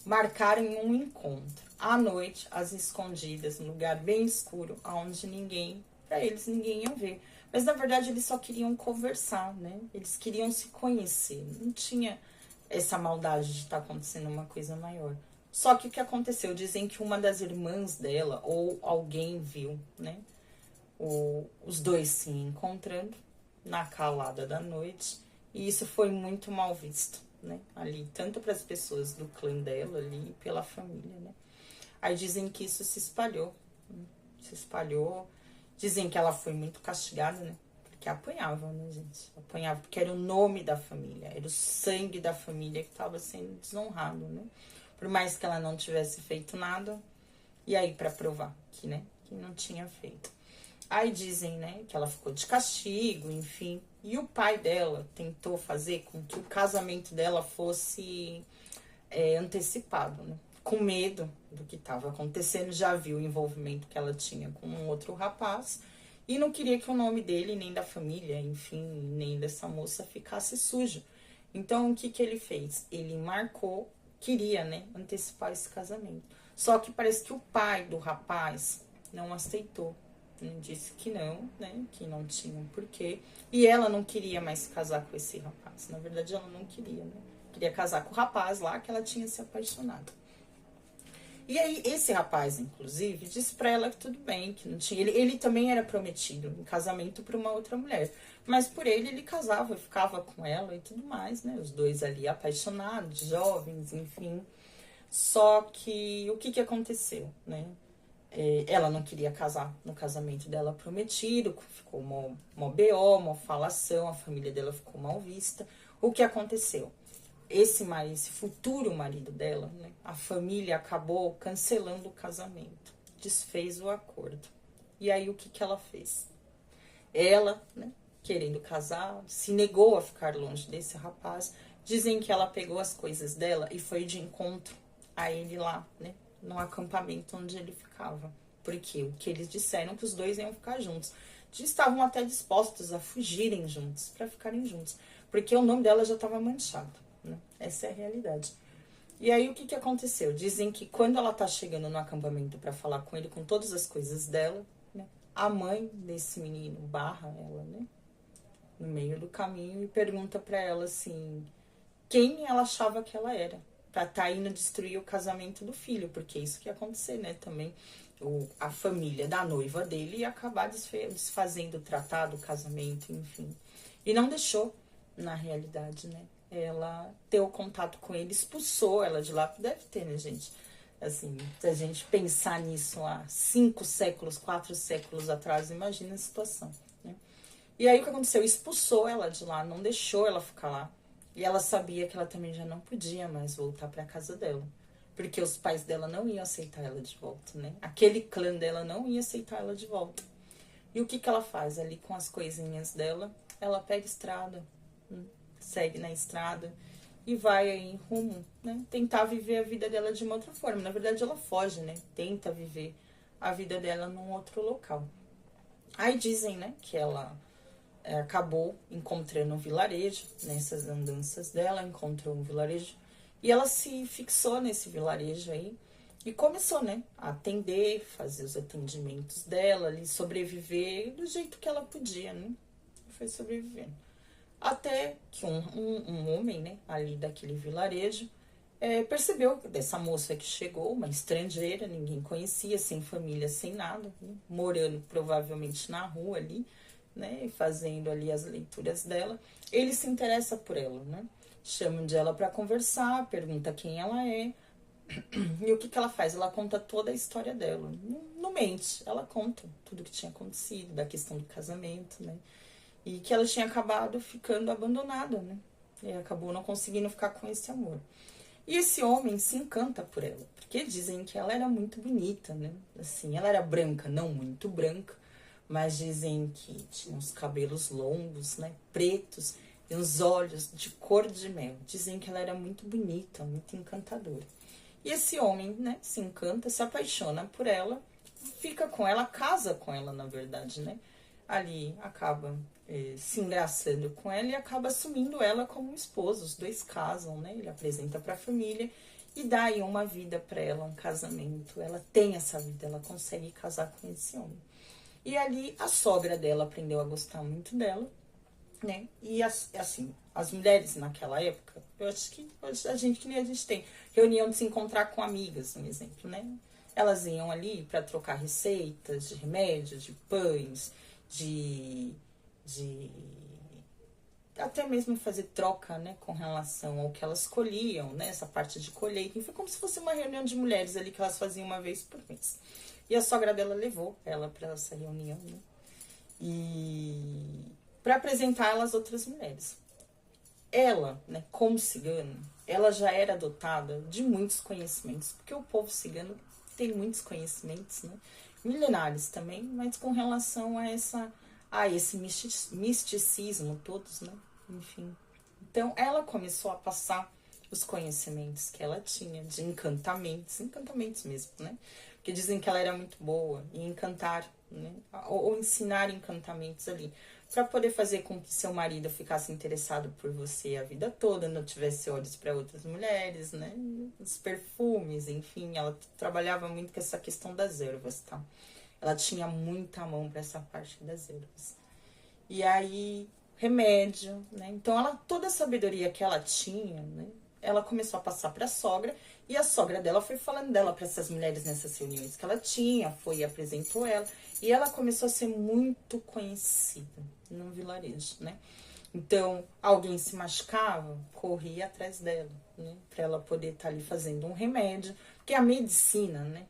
marcarem um encontro à noite, às escondidas, num lugar bem escuro, aonde ninguém, para eles ninguém ia ver. Mas na verdade eles só queriam conversar, né? Eles queriam se conhecer. Não tinha essa maldade de estar acontecendo uma coisa maior. Só que o que aconteceu? Dizem que uma das irmãs dela, ou alguém viu, né? Os dois se encontrando na calada da noite. E isso foi muito mal visto, né? Ali, tanto para as pessoas do clã dela ali, pela família, né? Aí dizem que isso se espalhou. Né? Se espalhou. Dizem que ela foi muito castigada, né? Porque apanhava, né, gente? Apanhava porque era o nome da família, era o sangue da família que estava sendo desonrado, né? Por mais que ela não tivesse feito nada, e aí para provar que, né, que não tinha feito. Aí dizem, né, que ela ficou de castigo, enfim. E o pai dela tentou fazer com que o casamento dela fosse antecipado, né? Com medo do que estava acontecendo, já viu o envolvimento que ela tinha com um outro rapaz e não queria que o nome dele, nem da família, enfim, nem dessa moça ficasse sujo. Então, o que que ele fez? Ele marcou, queria, né, antecipar esse casamento. Só que parece que o pai do rapaz não aceitou, né? Disse que não, né, que não tinha um porquê. E ela não queria mais se casar com esse rapaz. Na verdade, ela não queria, né? Queria casar com o rapaz lá que ela tinha se apaixonado. E aí, esse rapaz, inclusive, disse pra ela que tudo bem, que não tinha. Ele também era prometido em casamento pra uma outra mulher. Mas por ele casava, ficava com ela e tudo mais, né? Os dois ali apaixonados, jovens, enfim. Só que o que que aconteceu, né? Ela não queria casar no casamento dela prometido, ficou mó BO, mó falação, a família dela ficou mal vista. O que aconteceu? Esse futuro marido dela, né, a família acabou cancelando o casamento, desfez o acordo. E aí o que que ela fez? Ela, né, querendo casar, se negou a ficar longe desse rapaz. Dizem que ela pegou as coisas dela e foi de encontro a ele lá, né, no acampamento onde ele ficava. Porque o que eles disseram que os dois iam ficar juntos. Estavam até dispostos a fugirem juntos, para ficarem juntos. Porque o nome dela já estava manchado. Né? Essa é a realidade. E aí o que que aconteceu? Dizem que quando ela tá chegando no acampamento para falar com ele, com todas as coisas dela, né, a mãe desse menino barra ela, né, no meio do caminho e pergunta para ela assim, quem ela achava que ela era, para tá indo destruir o casamento do filho, porque é isso que ia acontecer, né, também a família da noiva dele ia acabar desfazendo o tratado, o casamento, enfim. E não deixou, na realidade, né, ela ter o contato com ele, expulsou ela de lá. Deve ter, né, gente? Assim, se a gente pensar nisso há 5 séculos, 4 séculos atrás, imagina a situação, né? E aí o que aconteceu? Expulsou ela de lá, não deixou ela ficar lá. E ela sabia que ela também já não podia mais voltar para casa dela, porque os pais dela não iam aceitar ela de volta, né? Aquele clã dela não ia aceitar ela de volta. E o que que ela faz ali com as coisinhas dela? Ela pega estrada, segue na estrada e vai aí rumo, né? Tentar viver a vida dela de uma outra forma. Na verdade, ela foge, né? Tenta viver a vida dela num outro local. Aí dizem, né, que ela acabou encontrando um vilarejo, nessas andanças dela, encontrou um vilarejo, e ela se fixou nesse vilarejo aí, e começou, né, a atender, fazer os atendimentos dela, ali, sobreviver do jeito que ela podia, né, foi sobrevivendo. Até que um homem, né, ali daquele vilarejo, percebeu dessa moça que chegou, uma estrangeira, ninguém conhecia, sem família, sem nada, né, morando provavelmente na rua ali, né, e fazendo ali as leituras dela. Ele se interessa por ela, né, chama de ela para conversar, pergunta quem ela é, e o que ela faz? Ela conta toda a história dela, não mente, ela conta tudo que tinha acontecido, da questão do casamento, né, e que ela tinha acabado ficando abandonada, né, e acabou não conseguindo ficar com esse amor. E esse homem se encanta por ela, porque dizem que ela era muito bonita, né? Assim, ela era branca, não muito branca, mas dizem que tinha uns cabelos longos, né? Pretos, e uns olhos de cor de mel. Dizem que ela era muito bonita, muito encantadora. E esse homem, né, se encanta, se apaixona por ela, fica com ela, casa com ela, na verdade, né? Ali acaba se engraçando com ela e acaba assumindo ela como esposa. Os dois casam, né? Ele apresenta para a família e dá aí uma vida para ela, um casamento. Ela tem essa vida, ela consegue casar com esse homem. E ali a sogra dela aprendeu a gostar muito dela, né? E assim, as mulheres naquela época, eu acho que hoje a gente, que nem a gente tem reunião de se encontrar com amigas, um exemplo, né? Elas iam ali para trocar receitas de remédios, de pães, de até mesmo fazer troca, né, com relação ao que elas colhiam, né, essa parte de colheita. E foi como se fosse uma reunião de mulheres ali que elas faziam uma vez por mês. E a sogra dela levou ela para essa reunião, né, e para apresentar ela às outras mulheres. Ela, né, como cigana, ela já era dotada de muitos conhecimentos, porque o povo cigano tem muitos conhecimentos, né, milenares também, mas com relação a esse misticismo todos, né, enfim. Então, ela começou a passar os conhecimentos que ela tinha de encantamentos mesmo, né, porque dizem que ela era muito boa em encantar, né, ou ensinar encantamentos ali, para poder fazer com que seu marido ficasse interessado por você a vida toda, não tivesse olhos para outras mulheres, né? Os perfumes, enfim, ela trabalhava muito com essa questão das ervas, tá? Ela tinha muita mão para essa parte das ervas. E aí, remédio, né? Então, toda a sabedoria que ela tinha, né? Ela começou a passar para a sogra, e a sogra dela foi falando dela para essas mulheres nessas reuniões que ela tinha, foi e apresentou ela, e ela começou a ser muito conhecida no vilarejo, né? Então, alguém se machucava, corria atrás dela, né? Para ela poder estar ali fazendo um remédio, porque a medicina, né?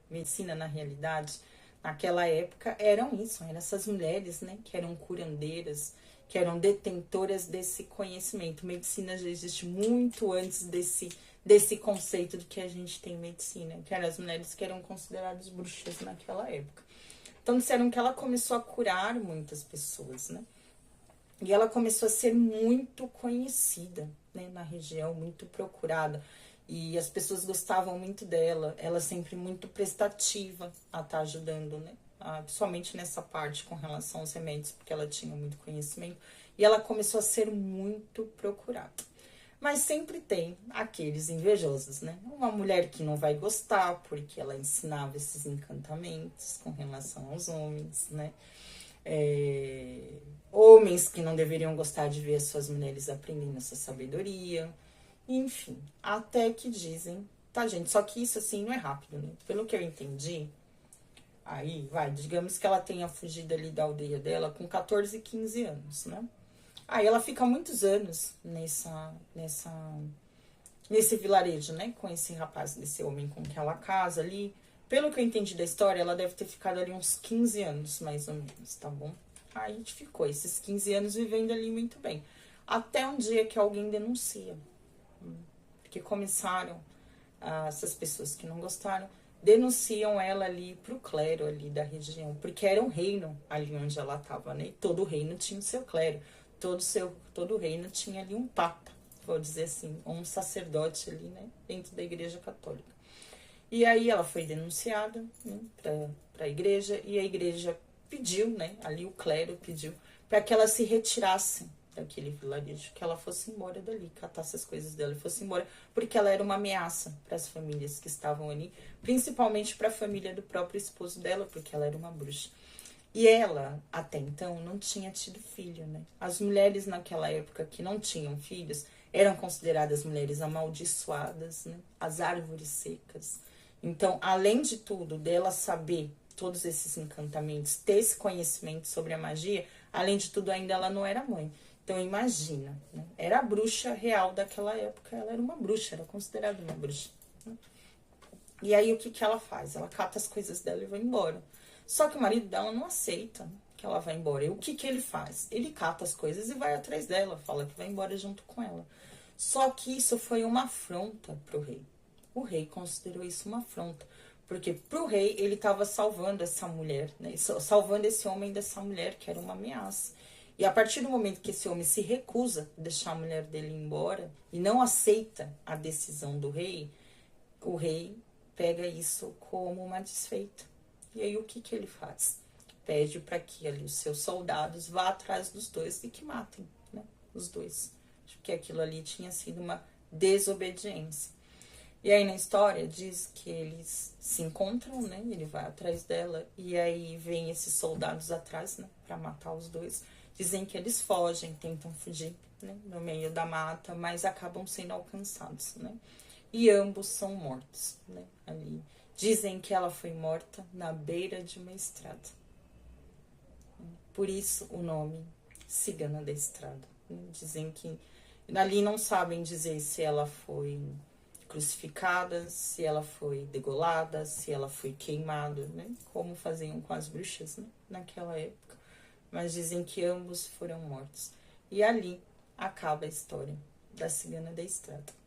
Medicina, na realidade, naquela época, eram essas mulheres, né? Que eram curandeiras, que eram detentoras desse conhecimento. Medicina já existe muito antes desse conceito de que a gente tem medicina, que eram as mulheres que eram consideradas bruxas naquela época. Então, disseram que ela começou a curar muitas pessoas, né? E ela começou a ser muito conhecida, né, na região, muito procurada. E as pessoas gostavam muito dela. Ela sempre muito prestativa a estar ajudando, né? Principalmente nessa parte com relação aos remédios, porque ela tinha muito conhecimento. E ela começou a ser muito procurada. Mas sempre tem aqueles invejosos, né? Uma mulher que não vai gostar porque ela ensinava esses encantamentos com relação aos homens, né? Homens que não deveriam gostar de ver as suas mulheres aprendendo essa sabedoria. Enfim, até que dizem, tá, gente? Só que isso, assim, não é rápido, né? Pelo que eu entendi, aí, digamos que ela tenha fugido ali da aldeia dela com 14, 15 anos, né? Aí ela fica muitos anos nesse vilarejo, né? Com esse rapaz, desse homem com que ela casa ali. Pelo que eu entendi da história, ela deve ter ficado ali uns 15 anos, mais ou menos, tá bom? Aí a gente ficou esses 15 anos vivendo ali muito bem. Até um dia que alguém denuncia. Porque começaram, essas pessoas que não gostaram, denunciam ela ali pro clero ali da região. Porque era um reino ali onde ela estava, né? E todo reino tinha o seu clero. Todo reino tinha ali um papa, vou dizer assim, um sacerdote ali, né? Dentro da igreja católica. E aí ela foi denunciada, né, para a igreja, e a igreja pediu, né? Ali o clero pediu para que elas se retirassem daquele vilarejo, que ela fosse embora dali, catasse as coisas dela e fosse embora, porque ela era uma ameaça para as famílias que estavam ali, principalmente para a família do próprio esposo dela, porque ela era uma bruxa. E ela, até então, não tinha tido filho, né? As mulheres naquela época que não tinham filhos eram consideradas mulheres amaldiçoadas, né? As árvores secas. Então, além de tudo, dela saber todos esses encantamentos, ter esse conhecimento sobre a magia, além de tudo, ainda ela não era mãe. Então, imagina, né? Era a bruxa real daquela época, ela era uma bruxa, era considerada uma bruxa. Né? E aí, o que que ela faz? Ela cata as coisas dela e vai embora. Só que o marido dela não aceita, né, que ela vai embora. E o que que ele faz? Ele cata as coisas e vai atrás dela, fala que vai embora junto com ela. Só que isso foi uma afronta pro rei. O rei considerou isso uma afronta. Porque pro rei, ele estava salvando essa mulher, né? Salvando esse homem dessa mulher, que era uma ameaça. E a partir do momento que esse homem se recusa a deixar a mulher dele embora e não aceita a decisão do rei, o rei pega isso como uma desfeita. E aí o que que ele faz? Pede para que ali os seus soldados vá atrás dos dois e que matem, né? Os dois. Porque aquilo ali tinha sido uma desobediência. E aí na história diz que eles se encontram, né? Ele vai atrás dela e aí vem esses soldados atrás, né? Para matar os dois. Dizem que eles fogem, tentam fugir, né? No meio da mata, mas acabam sendo alcançados, né? E ambos são mortos, né? Ali. Dizem que ela foi morta na beira de uma estrada. Por isso o nome Cigana da Estrada. Dizem que ali não sabem dizer se ela foi crucificada, se ela foi degolada, se ela foi queimada, né? Como faziam com as bruxas, né? Naquela época. Mas dizem que ambos foram mortos. E ali acaba a história da Cigana da Estrada.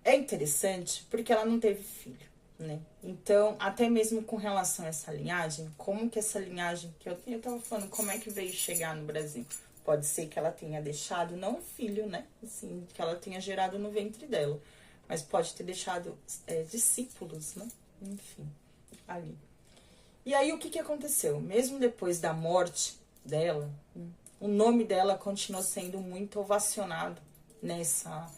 É interessante porque ela não teve filho, né? Então, até mesmo com relação a essa linhagem, como que essa linhagem, que eu tava falando, como é que veio chegar no Brasil? Pode ser que ela tenha deixado, não um filho, né? Assim, que ela tenha gerado no ventre dela. Mas pode ter deixado discípulos, né? Enfim, ali. E aí, o que que aconteceu? Mesmo depois da morte dela, o nome dela continuou sendo muito ovacionado nessa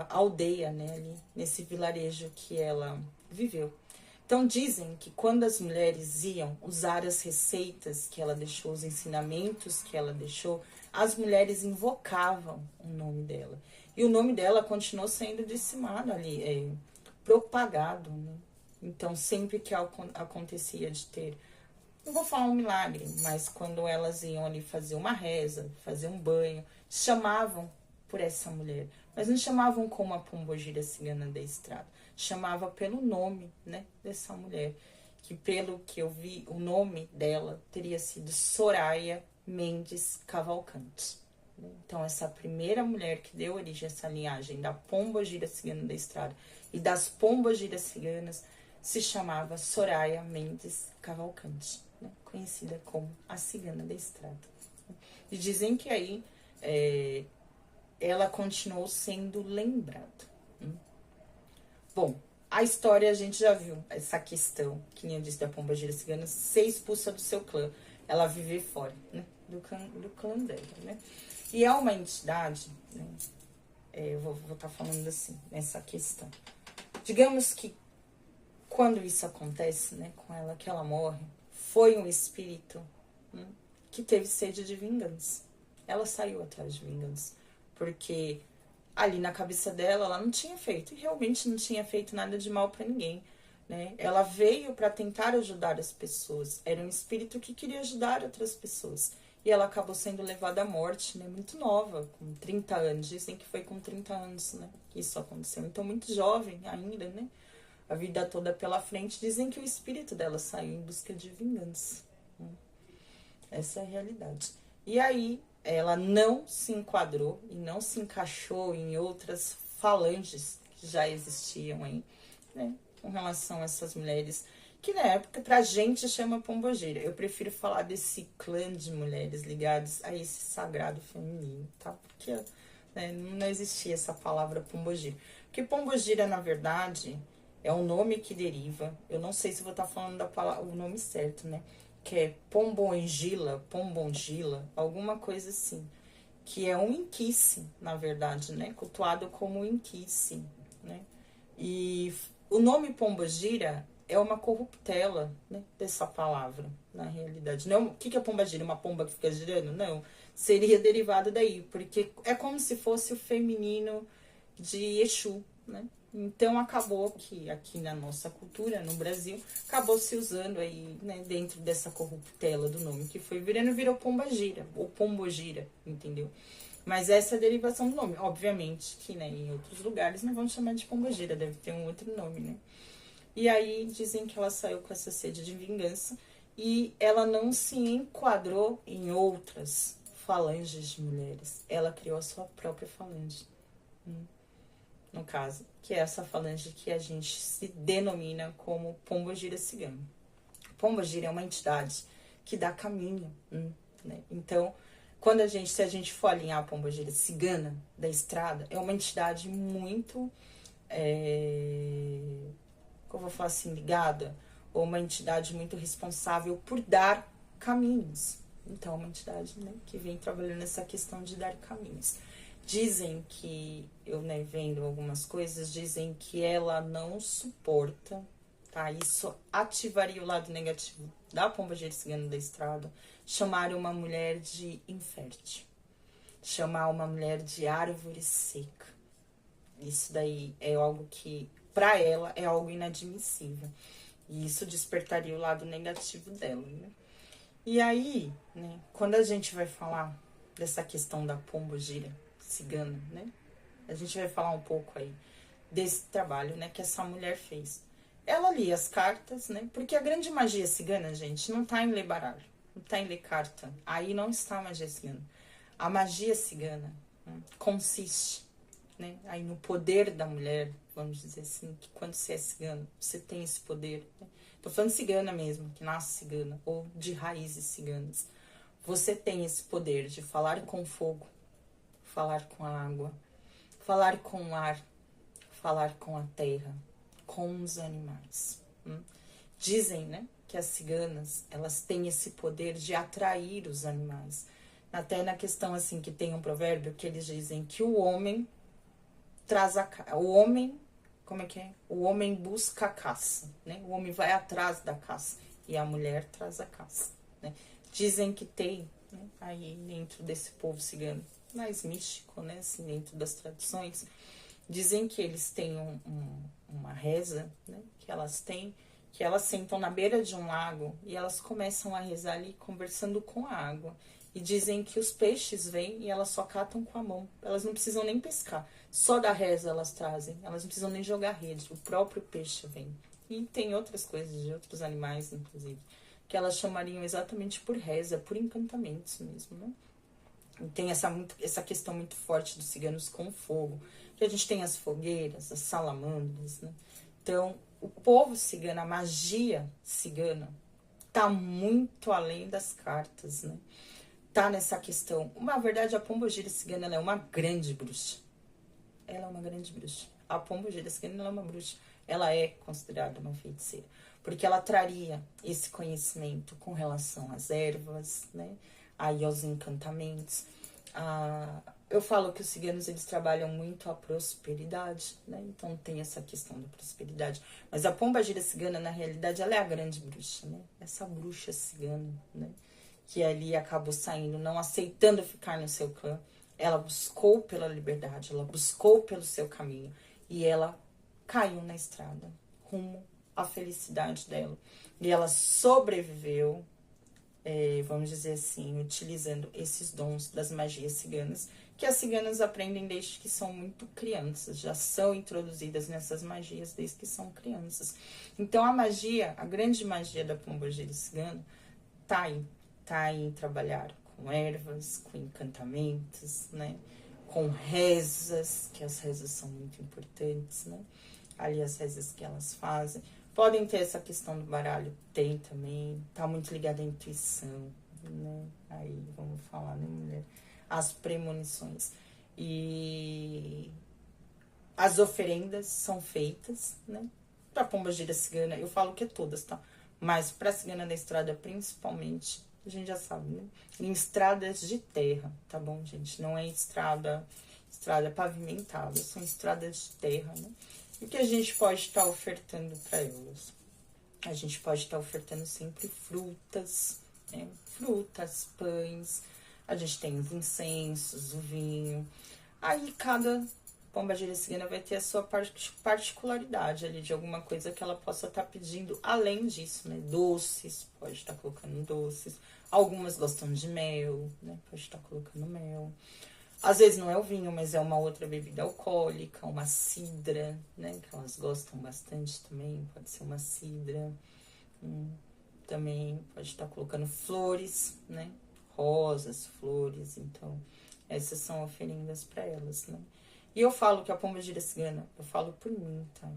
aldeia, né, ali, nesse vilarejo que ela viveu. Então dizem que quando as mulheres iam usar as receitas que ela deixou, os ensinamentos que ela deixou, as mulheres invocavam o nome dela. E o nome dela continuou sendo disseminado ali, propagado, né? Então sempre que acontecia de ter, não vou falar um milagre, mas quando elas iam ali fazer uma reza, fazer um banho, chamavam por essa mulher, mas não chamavam como a Pombogira Cigana da Estrada, chamava pelo nome, né, dessa mulher, que pelo que eu vi, o nome dela teria sido Soraya Mendes Cavalcante. Então essa primeira mulher que deu origem a essa linhagem da Pombogira Cigana da Estrada e das Pombogiras Ciganas se chamava Soraya Mendes Cavalcante, né, conhecida como a Cigana da Estrada. E dizem que aí ela continuou sendo lembrada. Bom, a história a gente já viu essa questão, que nem eu disse, da Pombogira Cigana ser expulsa do seu clã, ela viver fora, né, do clã dela, né? E é uma entidade, né, eu vou estar falando assim, nessa questão. Digamos que quando isso acontece, né, com ela, que ela morre, foi um espírito, né, que teve sede de vingança. Ela saiu atrás de vingança. Porque ali na cabeça dela, ela não tinha feito, e realmente não tinha feito nada de mal para ninguém, né? Ela veio para tentar ajudar as pessoas, era um espírito que queria ajudar outras pessoas. E ela acabou sendo levada à morte, né? Muito nova, com 30 anos, dizem que foi com 30 anos, né, que isso aconteceu. Então, muito jovem ainda, né? A vida toda pela frente, dizem que o espírito dela saiu em busca de vingança. Essa é a realidade. E aí, ela não se enquadrou e não se encaixou em outras falanges que já existiam aí, né, com relação a essas mulheres, que na época pra gente chama Pombogira. Eu prefiro falar desse clã de mulheres ligadas a esse sagrado feminino, tá? Porque, né, não existia essa palavra Pombogira. Porque Pombogira, na verdade, É um nome que deriva, eu não sei se vou estar falando da palavra, o nome certo, né? Que é Pombongila, alguma coisa assim. Que é um inquice, na verdade, né? Cultuado como inquice, né? E o nome Pombogira é uma corruptela, né, dessa palavra, na realidade. Não, o que é pombagira? Uma pomba que fica girando? Não. Seria derivado daí, porque é como se fosse o feminino de Exu, né? Então acabou que aqui na nossa cultura, no Brasil, acabou se usando aí, né, dentro dessa corruptela do nome que foi virou pombagira, ou pombogira, entendeu? Mas essa é a derivação do nome. Obviamente que, né, em outros lugares não vão chamar de pombogira, deve ter um outro nome, né? E aí dizem que ela saiu com essa sede de vingança e ela não se enquadrou em outras falanges de mulheres. Ela criou a sua própria falange, no caso, que é essa falange que a gente se denomina como Pombogira Cigana. Pombogira é uma entidade que dá caminho, né? Então, se a gente for alinhar a Pombogira Cigana da estrada, é uma entidade muito, como eu vou falar assim, ligada, ou uma entidade muito responsável por dar caminhos. Então, é uma entidade, né, que vem trabalhando nessa questão de dar caminhos. Dizem que, eu, né, vendo algumas coisas, dizem que ela não suporta, tá? Isso ativaria o lado negativo da pombogira cigana da estrada, chamar uma mulher de infértil, chamar uma mulher de árvore seca. Isso daí é algo que, para ela, é algo inadmissível. E isso despertaria o lado negativo dela, né? E aí, né, quando a gente vai falar dessa questão da pombogira cigana, né? A gente vai falar um pouco aí desse trabalho, né, que essa mulher fez. Ela lia as cartas, né? Porque a grande magia cigana, gente, não tá em ler baralho, não tá em ler carta. Aí não está a magia cigana. A magia cigana, né, consiste, né, aí no poder da mulher, vamos dizer assim, que quando você é cigano, você tem esse poder. Né? Tô falando cigana mesmo, que nasce cigana, ou de raízes ciganas. Você tem esse poder de falar com o fogo, falar com a água, falar com o ar, falar com a terra, com os animais. Dizem, né, que as ciganas, elas têm esse poder de atrair os animais. Até na questão, assim, que tem um provérbio que eles dizem que o homem traz o homem, como é que é? O homem busca a caça, né? O homem vai atrás da caça e a mulher traz a caça, né? Dizem que tem, né, aí dentro desse povo cigano, mais místico, né, assim, dentro das tradições, dizem que eles têm uma reza, né, que elas sentam na beira de um lago e elas começam a rezar ali conversando com a água. E dizem que os peixes vêm e elas só catam com a mão. Elas não precisam nem pescar. Só da reza elas trazem. Elas não precisam nem jogar rede. O próprio peixe vem. E tem outras coisas de outros animais, inclusive, que elas chamariam exatamente por reza, por encantamentos mesmo, né? E tem essa questão muito forte dos ciganos com fogo. Que a gente tem as fogueiras, as salamandras, né? Então, o povo cigano, a magia cigana, tá muito além das cartas, né? Tá nessa questão. Na verdade, a pombogira cigana, ela é uma grande bruxa. Ela é uma grande bruxa. A pombogira cigana, ela é uma bruxa. Ela é considerada uma feiticeira. Porque ela traria esse conhecimento com relação às ervas, né? Aí aos encantamentos. Eu falo que os ciganos, eles trabalham muito a prosperidade, né? Então tem essa questão da prosperidade. Mas a pombogira cigana, na realidade, ela é a grande bruxa, né? Essa bruxa cigana, né? Que ali acabou saindo, não aceitando ficar no seu clã. Ela buscou pela liberdade, ela buscou pelo seu caminho. E ela caiu na estrada, rumo à felicidade dela. E ela sobreviveu, vamos dizer assim, utilizando esses dons das magias ciganas, que as ciganas aprendem desde que são muito crianças, já são introduzidas nessas magias desde que são crianças. Então a magia, a grande magia da pombogira cigana, tá aí em trabalhar com ervas, com encantamentos, né? Com rezas, que as rezas são muito importantes, né? Ali as rezas que elas fazem. Podem ter essa questão do baralho, tem também, tá muito ligada à intuição, né? Aí, vamos falar, né, mulher? As premonições. E as oferendas são feitas, né? pra pombagira cigana, eu falo que é todas, tá? Mas pra cigana da estrada, principalmente, a gente já sabe, né? Em estradas de terra, tá bom, gente? Não é estrada pavimentada, são estradas de terra, né? E o que a gente pode estar ofertando para elas? A gente pode estar ofertando sempre frutas, né? Frutas, pães, a gente tem os incensos, o vinho. Aí cada pombagira cigana vai ter a sua particularidade ali, de alguma coisa que ela possa estar pedindo além disso, né? Doces, pode estar colocando doces. Algumas gostam de mel, né? Pode estar colocando mel. Às vezes não é o vinho, mas é uma outra bebida alcoólica, uma cidra, né? Que elas gostam bastante também, pode ser uma cidra. Também pode estar colocando flores, né? Rosas, flores, então essas são oferendas para elas, né? E eu falo que a pombagira cigana, eu falo por mim, tá?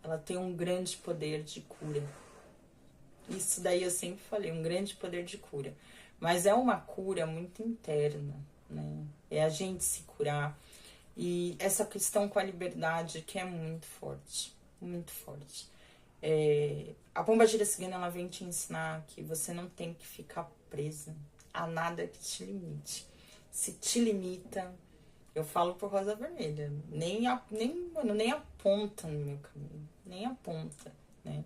Ela tem um grande poder de cura. Isso daí eu sempre falei, um grande poder de cura. Mas é uma cura muito interna, né? É a gente se curar. E essa questão com a liberdade que é muito forte, muito forte. A pombagira cigana, ela vem te ensinar que você não tem que ficar presa a nada que te limite. Se te limita, eu falo por Rosa Vermelha, nem aponta no meu caminho, nem aponta, né?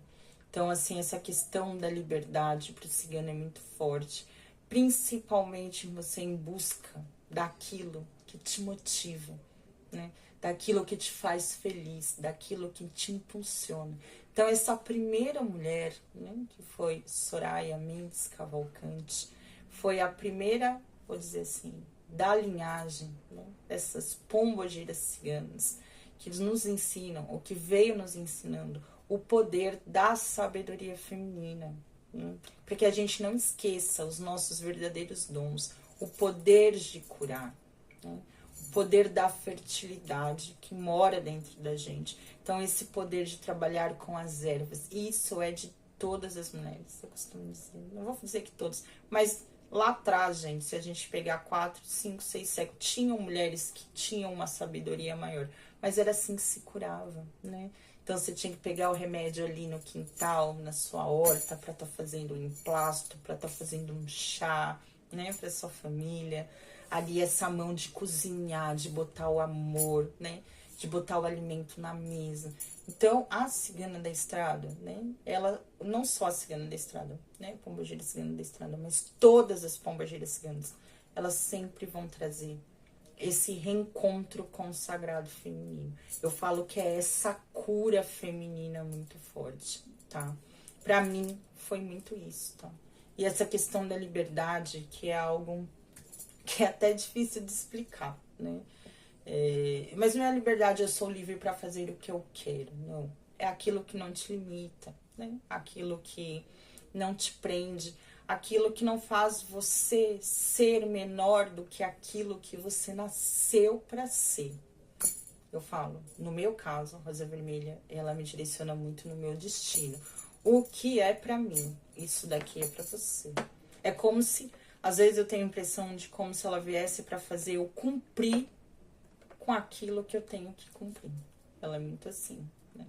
Então, assim, essa questão da liberdade para o cigano é muito forte, principalmente você em busca daquilo que te motiva, né? Daquilo que te faz feliz, daquilo que te impulsiona. Então, essa primeira mulher, né, que foi Soraya Mendes Cavalcante, foi a primeira, vou dizer assim, da linhagem, né, dessas pombogiras ciganas, que nos ensinam, ou que veio nos ensinando, o poder da sabedoria feminina, né, para que a gente não esqueça os nossos verdadeiros dons, o poder de curar, né, o poder da fertilidade que mora dentro da gente. Então, esse poder de trabalhar com as ervas, isso é de todas as mulheres, eu costumo dizer. Não vou dizer que todas, mas lá atrás, gente, se a gente pegar 4, 5, 6 séculos, tinham mulheres que tinham uma sabedoria maior, mas era assim que se curava, né? Então, você tinha que pegar o remédio ali no quintal, na sua horta, para estar fazendo um emplasto, para estar fazendo um chá, né, para sua família. Ali, essa mão de cozinhar, de botar o amor, né, de botar o alimento na mesa. Então, a cigana da estrada, né, ela, não só a cigana da estrada, né, pombagira cigana da estrada, mas todas as pombageiras ciganas, elas sempre vão trazer esse reencontro com o sagrado feminino. Eu falo que é essa cura feminina muito forte, tá? Pra mim, foi muito isso, tá? E essa questão da liberdade, que é algo que é até difícil de explicar, né? Mas não é a liberdade, eu sou livre para fazer o que eu quero, não. É aquilo que não te limita, né? Aquilo que não te prende, aquilo que não faz você ser menor do que aquilo que você nasceu para ser. Eu falo, no meu caso, a Rosa Vermelha, ela me direciona muito no meu destino. O que é para mim, isso daqui é para você. É como se, às vezes eu tenho a impressão de como se ela viesse para fazer eu cumprir com aquilo que eu tenho que cumprir. Ela é muito assim, né?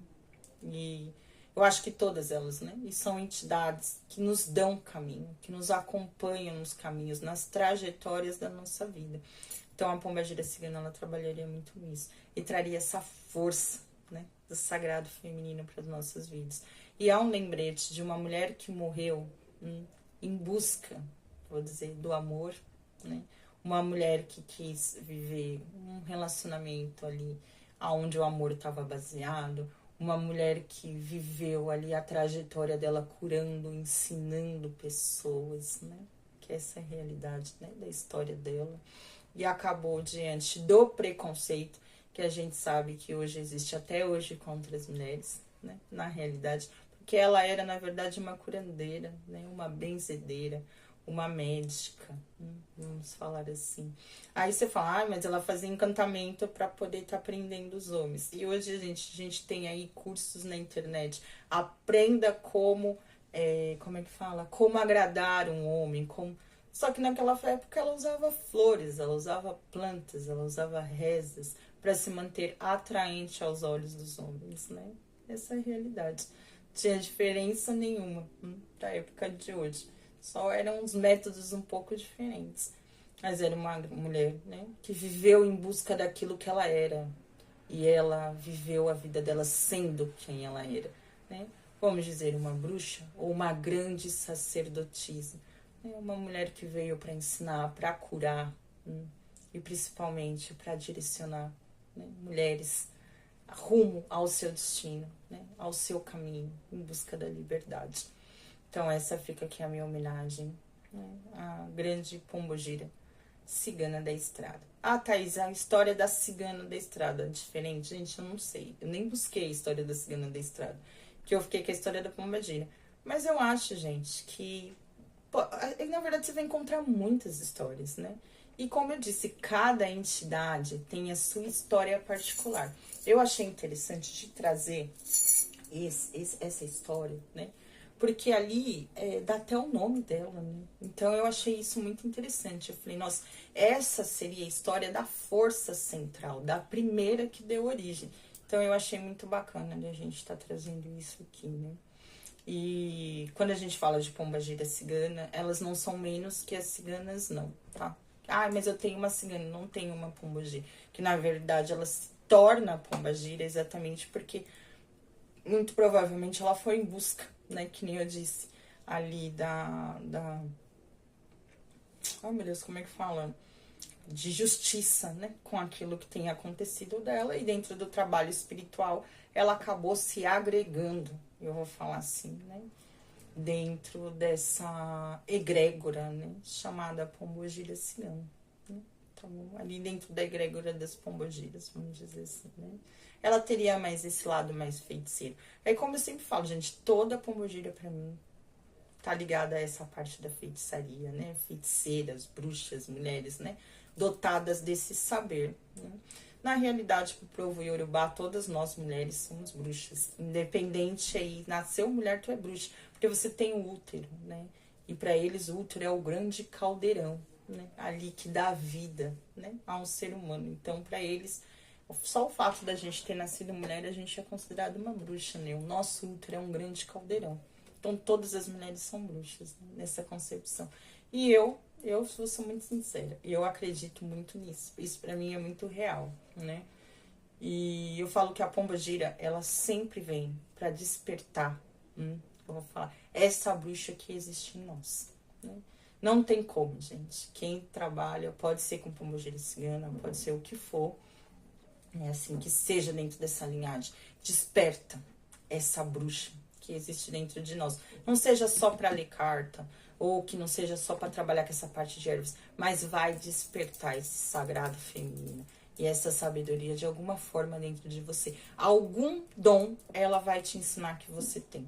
E eu acho que todas elas, né? E são entidades que nos dão caminho, que nos acompanham nos caminhos, nas trajetórias da nossa vida. Então, a pombagira cigana, ela trabalharia muito nisso. E traria essa força, né? Do sagrado feminino para as nossas vidas. E há um lembrete de uma mulher que morreu em busca, vou dizer, do amor, né? Uma mulher que quis viver um relacionamento ali onde o amor estava baseado, uma mulher que viveu ali a trajetória dela curando, ensinando pessoas, né? Que essa é a realidade, né, da história dela. E acabou diante do preconceito que a gente sabe que hoje existe até hoje contra as mulheres, né? Na realidade, porque ela era, na verdade, uma curandeira, né? Uma benzedeira, uma médica, vamos falar assim. Aí você fala, mas ela fazia encantamento para poder estar prendendo os homens. E hoje a gente tem aí cursos na internet. Aprenda como é que fala? Como agradar um homem. Só que naquela época ela usava flores, ela usava plantas, ela usava rezas para se manter atraente aos olhos dos homens, né? Essa é a realidade. Não tinha diferença nenhuma pra época de hoje. Só eram uns métodos um pouco diferentes. Mas era uma mulher, né, que viveu em busca daquilo que ela era. E ela viveu a vida dela sendo quem ela era, né? Vamos dizer, uma bruxa ou uma grande sacerdotisa. Né? Uma mulher que veio para ensinar, para curar, e principalmente para direcionar, né, mulheres rumo ao seu destino, né, ao seu caminho, em busca da liberdade. Então essa fica aqui a minha homenagem, né, à grande pombogira, cigana da estrada. Ah, Thaís, a história da cigana da estrada é diferente? Gente, eu não sei. Eu nem busquei a história da cigana da estrada, que eu fiquei com a história da pombogira. Mas eu acho, gente, que... Pô, na verdade, você vai encontrar muitas histórias, né? E como eu disse, cada entidade tem a sua história particular. Eu achei interessante de trazer essa história, né? Porque ali dá até o nome dela, né? Então eu achei isso muito interessante. Eu falei, nossa, essa seria a história da força central, da primeira que deu origem. Então eu achei muito bacana a gente estar trazendo isso aqui, né? E quando a gente fala de pombagira cigana, elas não são menos que as ciganas, não, tá? Ah, mas eu tenho uma cigana, não tenho uma pombagira. Que na verdade ela se torna pombagira exatamente porque muito provavelmente ela foi em busca, né? Que nem eu disse ali ai meu Deus, como é que fala? De justiça, né? Com aquilo que tem acontecido dela. E dentro do trabalho espiritual, ela acabou se agregando, eu vou falar assim, né? Dentro dessa egrégora, né? Chamada pombogira cigana, né? Então, ali dentro da egrégora das pombogiras, vamos dizer assim, né? Ela teria mais esse lado mais feiticeiro. Aí, como eu sempre falo, gente, toda pombogira pra mim tá ligada a essa parte da feitiçaria, né? Feiticeiras, bruxas, mulheres, né? Dotadas desse saber, né? Na realidade, pro povo iorubá, todas nós mulheres somos bruxas. Independente aí, nasceu mulher, tu é bruxa. Porque você tem o útero, né? E para eles o útero é o grande caldeirão, né? Ali que dá vida, né? A um ser humano. Então, para eles, só o fato da gente ter nascido mulher, a gente é considerado uma bruxa, né? O nosso útero é um grande caldeirão. Então, todas as mulheres são bruxas, né? Nessa concepção. E eu sou muito sincera, eu acredito muito nisso. Isso pra mim é muito real, né? E eu falo que a pombogira, ela sempre vem pra despertar, eu vou falar, essa bruxa que existe em nós, né? Não tem como, gente. Quem trabalha, pode ser com pombogira cigana, pode ser o que for, é assim, que seja dentro dessa linhagem, desperta essa bruxa que existe dentro de nós. Não seja só para ler carta, ou que não seja só para trabalhar com essa parte de ervas, mas vai despertar esse sagrado feminino e essa sabedoria de alguma forma dentro de você. Algum dom ela vai te ensinar que você tem.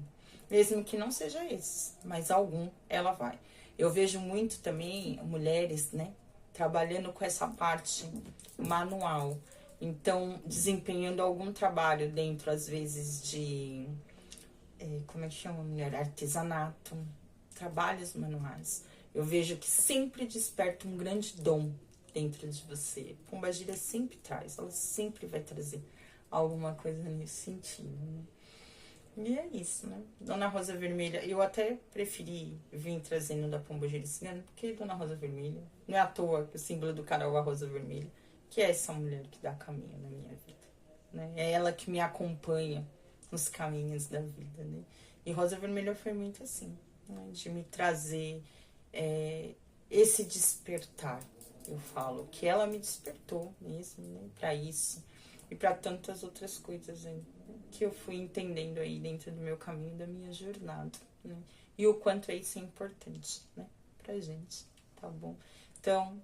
Mesmo que não seja esse, mas algum ela vai. Eu vejo muito também mulheres, né, trabalhando com essa parte manual. Então, desempenhando algum trabalho dentro, às vezes, de... como é que chama, mulher? Artesanato, trabalhos manuais. Eu vejo que sempre desperta um grande dom dentro de você. Pombagira sempre traz, ela sempre vai trazer alguma coisa nesse sentido, né? E é isso, né? Dona Rosa Vermelha, eu até preferi vir trazendo da pombogira cigana, porque Dona Rosa Vermelha, não é à toa que o símbolo do canal é a Rosa Vermelha, que é essa mulher que dá caminho na minha vida, né? É ela que me acompanha nos caminhos da vida, né? E Rosa Vermelha foi muito assim, né? De me trazer esse despertar, eu falo, que ela me despertou mesmo, né? Pra isso e para tantas outras coisas aí, né? Que eu fui entendendo aí dentro do meu caminho, da minha jornada, né? E o quanto isso é importante, né? Pra gente, tá bom? Então,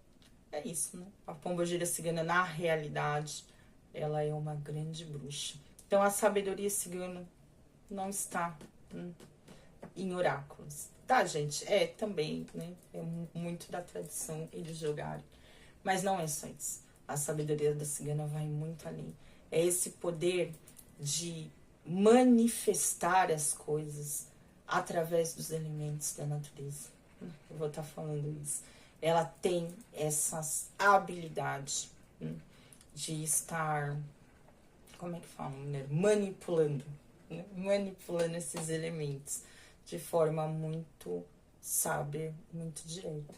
é isso, né? A pombogira cigana, na realidade, ela é uma grande bruxa. Então, a sabedoria cigana não está em oráculos, tá, gente? É também, né? É muito da tradição eles jogarem. Mas não é só isso. A sabedoria da cigana vai muito além. É esse poder de manifestar as coisas através dos elementos da natureza. Eu vou estar falando isso. Ela tem essas habilidades de estar, como é que fala, mulher? Manipulando, né? Manipulando esses elementos de forma muito sábia, muito direta.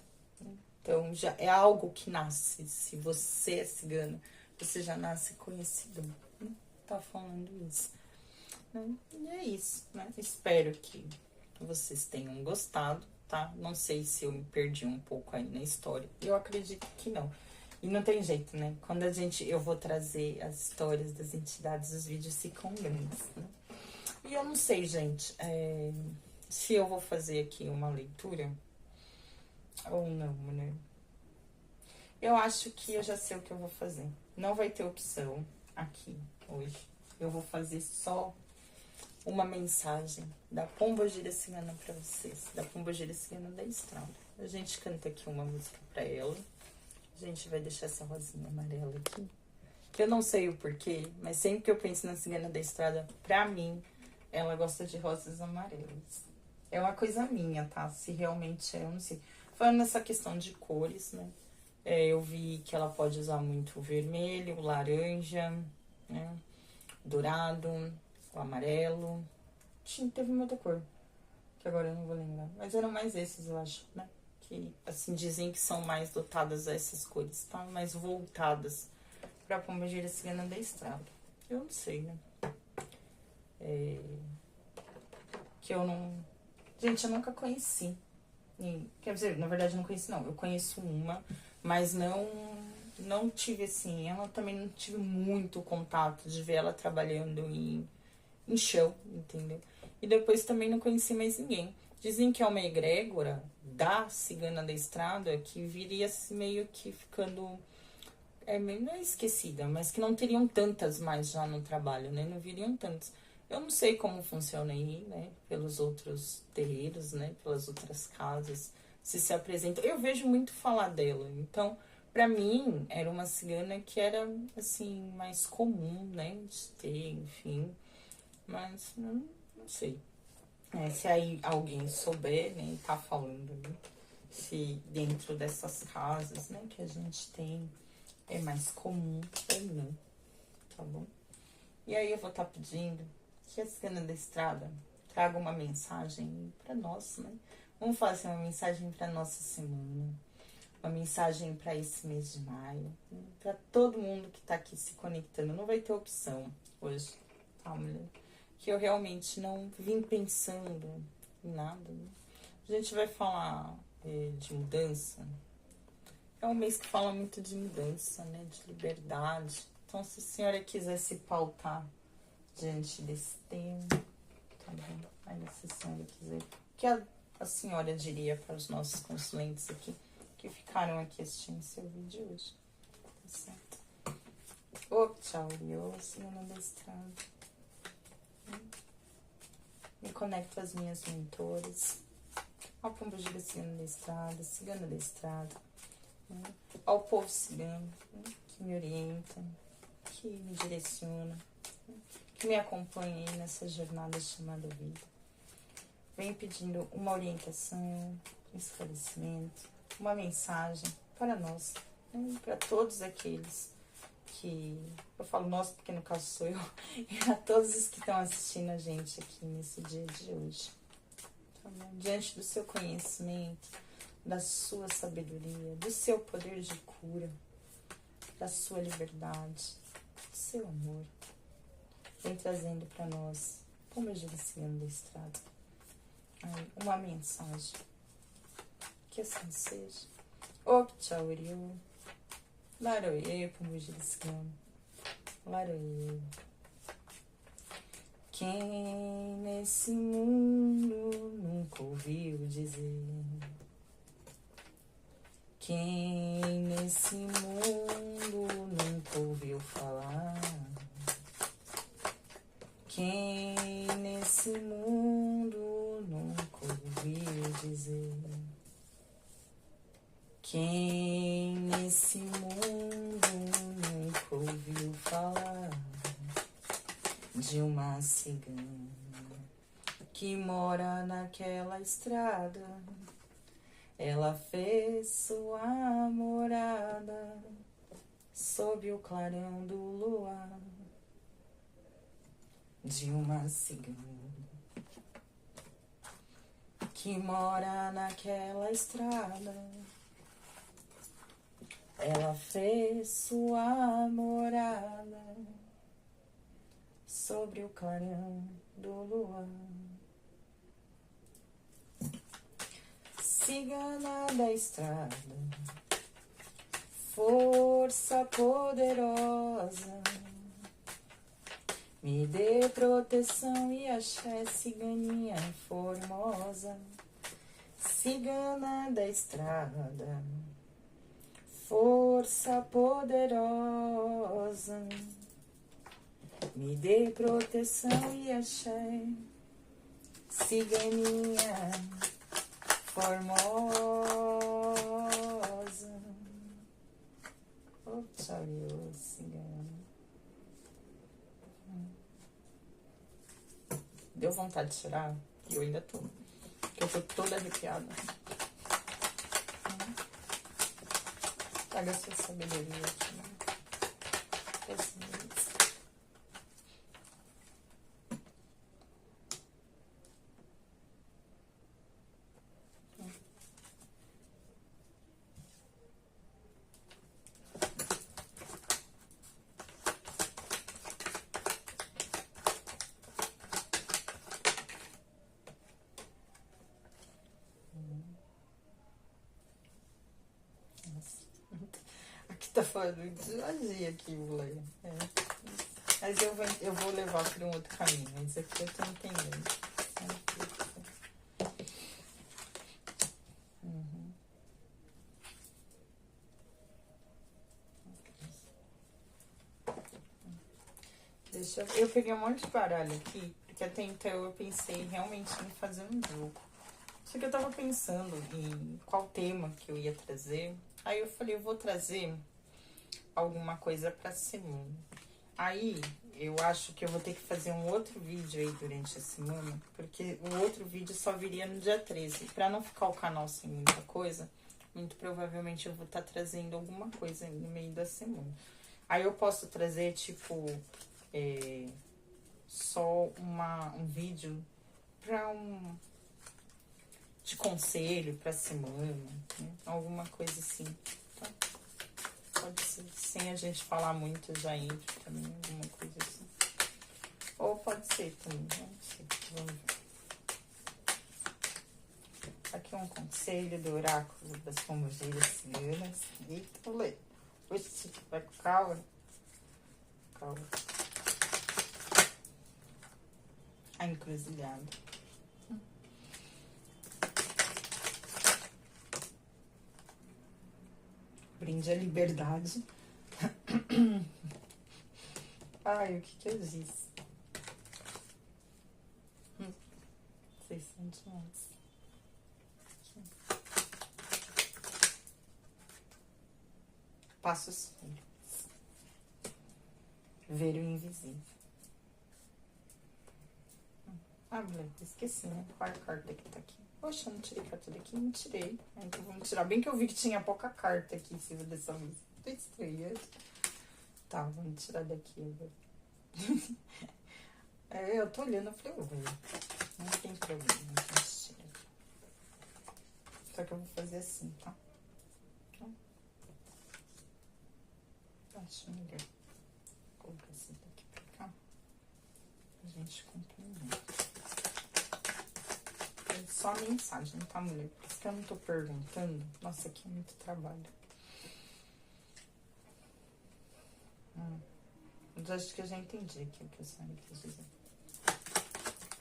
Então, já é algo que nasce. Se você é cigana, você já nasce conhecido. Né? Tá falando isso. Né? E é isso, né? Espero que vocês tenham gostado, tá? Não sei se eu me perdi um pouco aí na história. Eu acredito que não. E não tem jeito, né? Quando eu vou trazer as histórias das entidades, os vídeos ficam grandes, né? E eu não sei, gente, se eu vou fazer aqui uma leitura ou não, né? Eu acho que eu já sei o que eu vou fazer. Não vai ter opção aqui hoje. Eu vou fazer só uma mensagem da Pombogira Cigana pra vocês. Da Pombogira Cigana da Estrada. A gente canta aqui uma música pra ela. A gente vai deixar essa rosinha amarela aqui. Que eu não sei o porquê, mas sempre que eu penso na Cigana da Estrada, pra mim, ela gosta de rosas amarelas. É uma coisa minha, tá? Se realmente é, eu não sei. Falando nessa questão de cores, né? Eu vi que ela pode usar muito o vermelho, o laranja, né? Dourado, o amarelo. Teve uma outra cor, que agora eu não vou lembrar. Mas eram mais esses, eu acho, né? Que, assim, dizem que são mais dotadas a essas cores, tá? Mais voltadas pra Pombogira Cigana da Estrada. Eu não sei, né? Que eu não... Gente, eu nunca conheci. Quer dizer, na verdade, eu não conheci, não. Eu conheço uma, mas não tive, assim... Ela também não tive muito contato de ver ela trabalhando em show, entendeu? E depois também não conheci mais ninguém. Dizem que é uma egrégora da Cigana da Estrada que viria meio que ficando... meio não é esquecida, mas que não teriam tantas mais já no trabalho, né? Não viriam tantas. Eu não sei como funciona aí, né? Pelos outros terreiros, né? Pelas outras casas, se apresenta. Eu vejo muito falar dela. Então, pra mim, era uma cigana que era, assim, mais comum, né? De ter, enfim. Mas, não sei. Se aí alguém souber, né? Tá falando, né? Se dentro dessas casas, né? Que a gente tem, é mais comum ou não, tá bom? E aí eu vou estar pedindo que a Cigana da Estrada traga uma mensagem para nós, né? Vamos fazer uma mensagem para nossa semana, uma mensagem para esse mês de maio, né? Para todo mundo que tá aqui se conectando. Não vai ter opção hoje, tá, mulher? Que eu realmente não vim pensando em nada, né? A gente vai falar de mudança. É um mês que fala muito de mudança, né? De liberdade. Então, se a senhora quiser se pautar diante desse tema, tá bom? Aí, se a senhora quiser... O que a senhora diria para os nossos consulentes aqui, que ficaram aqui assistindo seu vídeo hoje? Tá certo? Ô, tchau, eu, Cigana da Estrada. Me conecto às minhas mentoras. Ao Pombogira Cigana da Estrada, Cigana da Estrada. Ao povo cigano, que me orienta, que me direciona, que me acompanha aí nessa jornada chamada vida. Venho pedindo uma orientação, um esclarecimento, uma mensagem para nós, né? Para todos aqueles que... Eu falo nós porque no caso sou eu, e a todos os que estão assistindo a gente aqui nesse dia de hoje. Tá bom? Diante do seu conhecimento, da sua sabedoria, do seu poder de cura, da sua liberdade, do seu amor. Vem trazendo para nós, como eu já disse da Estrada, uma mensagem. Que assim seja. Opchauriu, Laroye, Pombogiriscano, Laroye. Quem nesse mundo nunca ouviu dizer? Quem nesse mundo nunca ouviu falar? Quem nesse mundo nunca ouviu dizer? Quem nesse mundo nunca ouviu falar de uma cigana que mora naquela estrada? Ela fez sua morada sob o clarão do luar. de uma cigana que mora naquela estrada. Ela fez sua morada sobre o clarão do luar. Cigana da estrada, força poderosa, me dê proteção e axé, ciganinha formosa. Cigana da estrada, força poderosa, me dê proteção e axé, ciganinha formosa. Oh, tchau, cigana. Deu vontade de chorar? E eu ainda tô. Porque eu tô toda arrepiada. Traga sua sabedoria aqui, né? Aqui tá falando de magia aqui, moleque. Mas eu vou levar para um outro caminho. Mas aqui eu tô entendendo. Eu peguei um monte de baralho aqui, porque até então eu pensei realmente em fazer um jogo. Só que eu tava pensando em qual tema que eu ia trazer. Aí eu falei, eu vou trazer alguma coisa pra semana. Aí eu acho que eu vou ter que fazer um outro vídeo aí durante a semana, porque o outro vídeo só viria no dia 13. Pra não ficar o canal sem muita coisa, muito provavelmente eu vou estar trazendo alguma coisa aí no meio da semana. Aí eu posso trazer, tipo, só um vídeo pra de conselho pra semana, né? Alguma coisa assim, tá? Pode ser, sem a gente falar muito, já entra também, alguma coisa assim. Ou pode ser também, não sei, vamos ver. Aqui um conselho do oráculo das pombogiras ciganas. Eita, lê. Oxi, vai com calma. Calma. A encruzilhada. Brinde a liberdade. Ai, o que eu disse? 600 reais. Passos firmes. Ver o invisível. Ah, moleque, esqueci, né? Qual é a carta que tá aqui? Poxa, eu não tirei carta daqui? Não tirei. Então vamos tirar. Bem que eu vi que tinha pouca carta aqui em cima dessa mesa. Tô estranha. Tá, vamos tirar daqui agora. Eu tô olhando, eu falei, não tem problema, a gente tira. Só que eu vou fazer assim, tá? Acho melhor colocar esse daqui pra cá. A gente complementa. É só a mensagem, tá, mulher? Por isso que eu não tô perguntando. Nossa, aqui é muito trabalho. Mas acho que eu já entendi aqui o que a senhora quis dizer.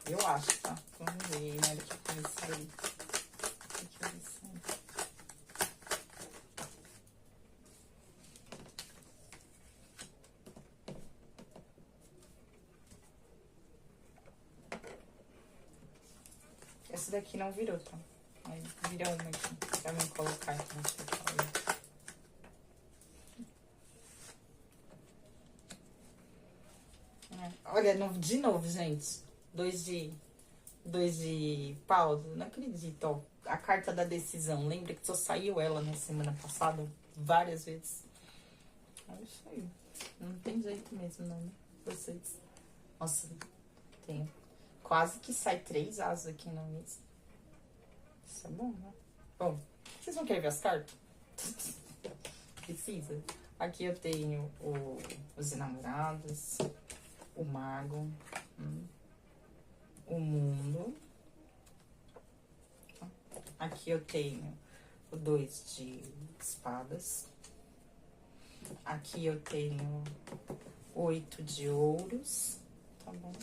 Eu acho, tá? Vamos ver na hora que começar aí. O que eu disse? Esse daqui não virou, tá? Aí vira uma aqui, pra mim colocar aqui no escritório. Olha, de novo, gente. Dois de paus. Não acredito, ó. A carta da decisão. Lembra que só saiu ela na semana passada? Várias vezes. É isso aí. Não tem jeito mesmo, não, né? Vocês. Nossa, tenho. Quase que sai 3 asas aqui na mesa. Isso é bom, né? Bom, vocês vão querer ver as cartas? Precisa. Aqui eu tenho os enamorados, o mago, o mundo. Aqui eu tenho o 2 de espadas. Aqui eu tenho 8 de ouros, tá bom?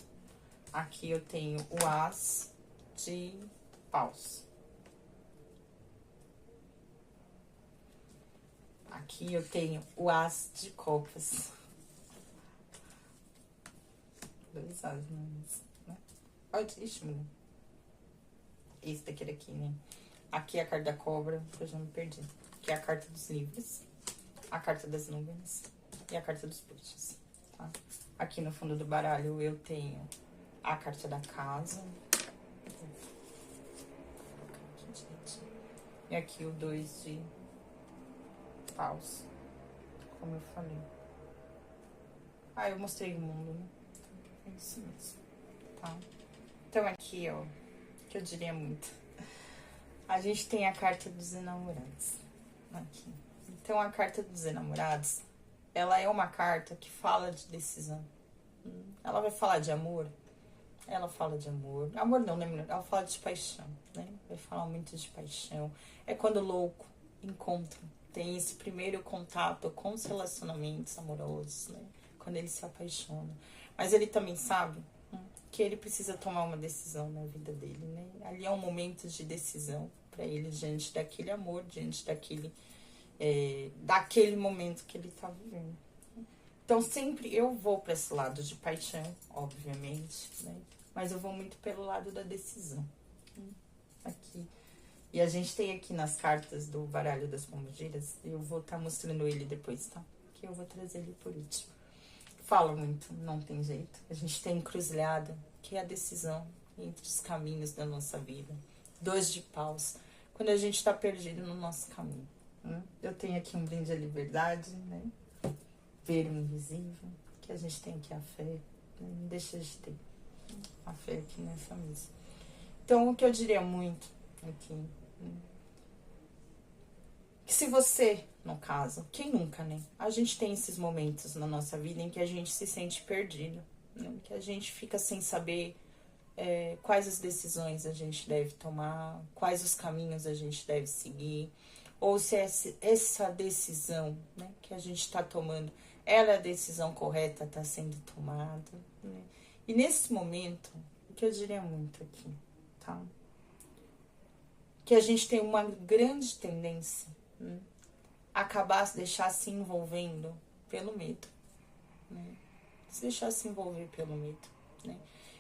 Aqui eu tenho o as de paus. Aqui eu tenho o as de copas. 2 as, né? Olha, ixi, mulher. Esse daqui era aqui, né? Aqui é a carta da cobra, que eu já me perdi. Aqui é a carta dos livros, a carta das nuvens e a carta dos peixes, tá? Aqui no fundo do baralho eu tenho a carta da casa. E aqui o 2 de paus, como eu falei. Ah, eu mostrei o mundo, né? É isso mesmo, tá? Então aqui, ó, que eu diria muito. A gente tem a carta dos enamorados aqui. Então a carta dos enamorados, ela é uma carta que fala de decisão. Ela vai falar de amor. Ela fala de amor. Amor não, né, menina? Ela fala de paixão, né? Vai falar muito de paixão. É quando o louco encontra, tem esse primeiro contato com os relacionamentos amorosos, né? Quando ele se apaixona. Mas ele também sabe que ele precisa tomar uma decisão na vida dele, né? Ali é um momento de decisão para ele diante daquele amor, diante daquele momento que ele tá vivendo. Então sempre eu vou para esse lado de paixão, obviamente, né? Mas eu vou muito pelo lado da decisão. Aqui. E a gente tem aqui nas cartas do baralho das pombagiras, eu vou estar mostrando ele depois, tá? Que eu vou trazer ele por último. Fala muito, não tem jeito. A gente tem encruzilhada, que é a decisão entre os caminhos da nossa vida. 2 de paus, quando a gente tá perdido no nosso caminho. Eu tenho aqui um brinde à liberdade, né? Ver o invisível, que a gente tem aqui a fé, né? Não deixa de ter a fé aqui nessa mesa. Então, o que eu diria muito aqui, que se você, no caso, quem nunca, né? A gente tem esses momentos na nossa vida em que a gente se sente perdido, né? Que a gente fica sem saber quais as decisões a gente deve tomar, quais os caminhos a gente deve seguir, ou se essa decisão, né, que a gente está tomando, ela é a decisão correta, está sendo tomada, né? E nesse momento, o que eu diria muito aqui, tá? Que a gente tem uma grande tendência, né, a acabar se deixar se envolvendo pelo medo, né? Se deixar se envolver pelo medo, né?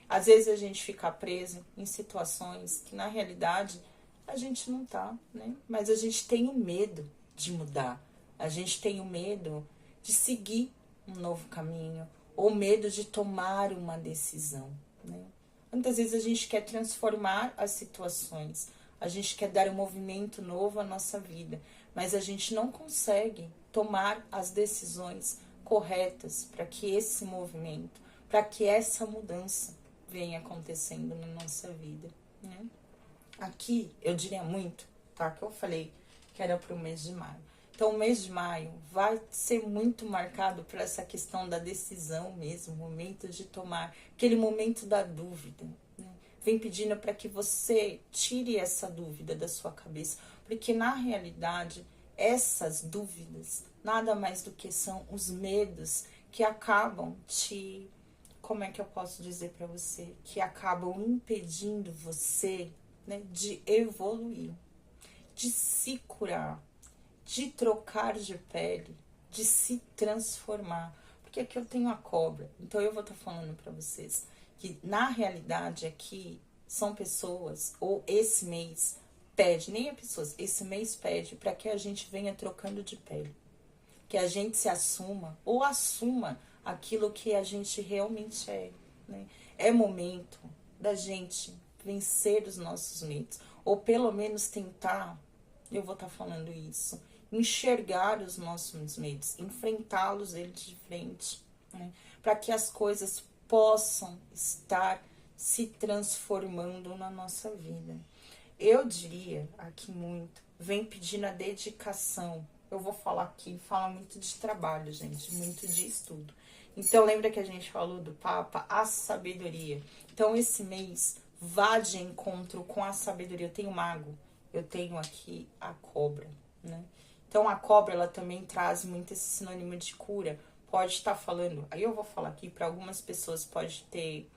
Às vezes a gente fica preso em situações que na realidade a gente não tá, né? Mas a gente tem o medo de mudar, a gente tem o medo de seguir um novo caminho, ou medo de tomar uma decisão, né? Muitas vezes a gente quer transformar as situações, a gente quer dar um movimento novo à nossa vida, mas a gente não consegue tomar as decisões corretas para que esse movimento, para que essa mudança venha acontecendo na nossa vida, né? Aqui eu diria muito, tá? Que eu falei que era para o mês de maio. Então, o mês de maio vai ser muito marcado por essa questão da decisão mesmo, o momento de tomar, aquele momento da dúvida, né? Vem pedindo para que você tire essa dúvida da sua cabeça, porque na realidade, essas dúvidas nada mais do que são os medos que acabam te... Como é que eu posso dizer para você? Que acabam impedindo você, né, de evoluir, de se curar, de trocar de pele, de se transformar. Porque aqui eu tenho a cobra. Então eu vou estar falando para vocês que na realidade aqui são pessoas, ou esse mês pede, nem é pessoas, esse mês pede para que a gente venha trocando de pele. Que a gente se assuma, ou assuma aquilo que a gente realmente é, né? É momento da gente vencer os nossos medos, ou pelo menos tentar, eu vou estar falando isso, enxergar os nossos medos, enfrentá-los eles de frente, né? Para que as coisas possam estar se transformando na nossa vida. Eu diria aqui muito, vem pedindo a dedicação. Eu vou falar aqui, fala muito de trabalho, gente, muito de estudo. Então, lembra que a gente falou do Papa? A sabedoria. Então, esse mês, vá de encontro com a sabedoria. Eu tenho mago, eu tenho aqui a cobra, né? Então, a cobra, ela também traz muito esse sinônimo de cura. Pode estar falando, aí eu vou falar aqui, para algumas pessoas pode ter...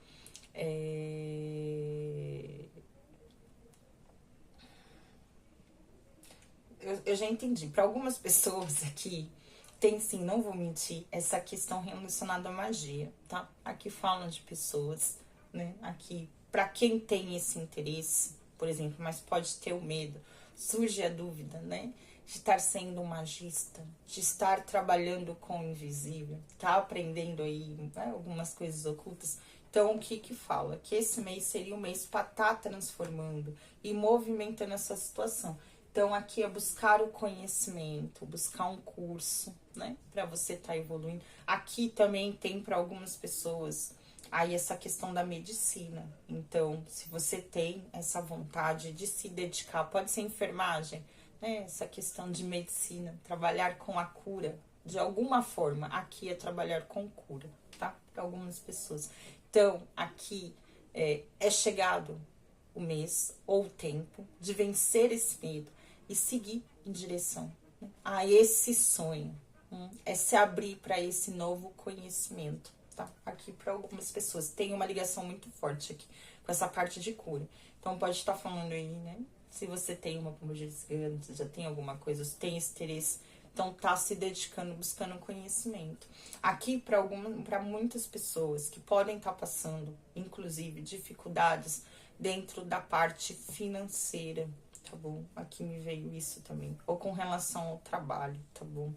Eu já entendi. Para algumas pessoas aqui, tem sim, não vou mentir, essa questão relacionada à magia, tá? Aqui falam de pessoas, né? Aqui, para quem tem esse interesse, por exemplo, mas pode ter o medo, surge a dúvida, né? De estar sendo um magista, de estar trabalhando com o invisível, tá aprendendo aí, né, algumas coisas ocultas. Então, o que fala? Que esse mês seria um mês para estar transformando e movimentando essa situação. Então, aqui é buscar o conhecimento, buscar um curso, né? Para você estar evoluindo. Aqui também tem para algumas pessoas aí essa questão da medicina. Então, se você tem essa vontade de se dedicar, pode ser enfermagem, né? Essa questão de medicina, trabalhar com a cura, de alguma forma, aqui é trabalhar com cura, tá? Para algumas pessoas. Então, aqui é chegado o mês ou o tempo de vencer esse medo e seguir em direção, né, a esse sonho. É se abrir para esse novo conhecimento, tá? Aqui para algumas pessoas tem uma ligação muito forte aqui com essa parte de cura. Então pode estar falando aí, né? Se você tem uma pombogira cigana, se já tem alguma coisa, se tem esse interesse, então tá se dedicando, buscando conhecimento. Aqui para muitas pessoas que podem estar passando, inclusive, dificuldades dentro da parte financeira, tá bom? Aqui me veio isso também. Ou com relação ao trabalho, tá bom?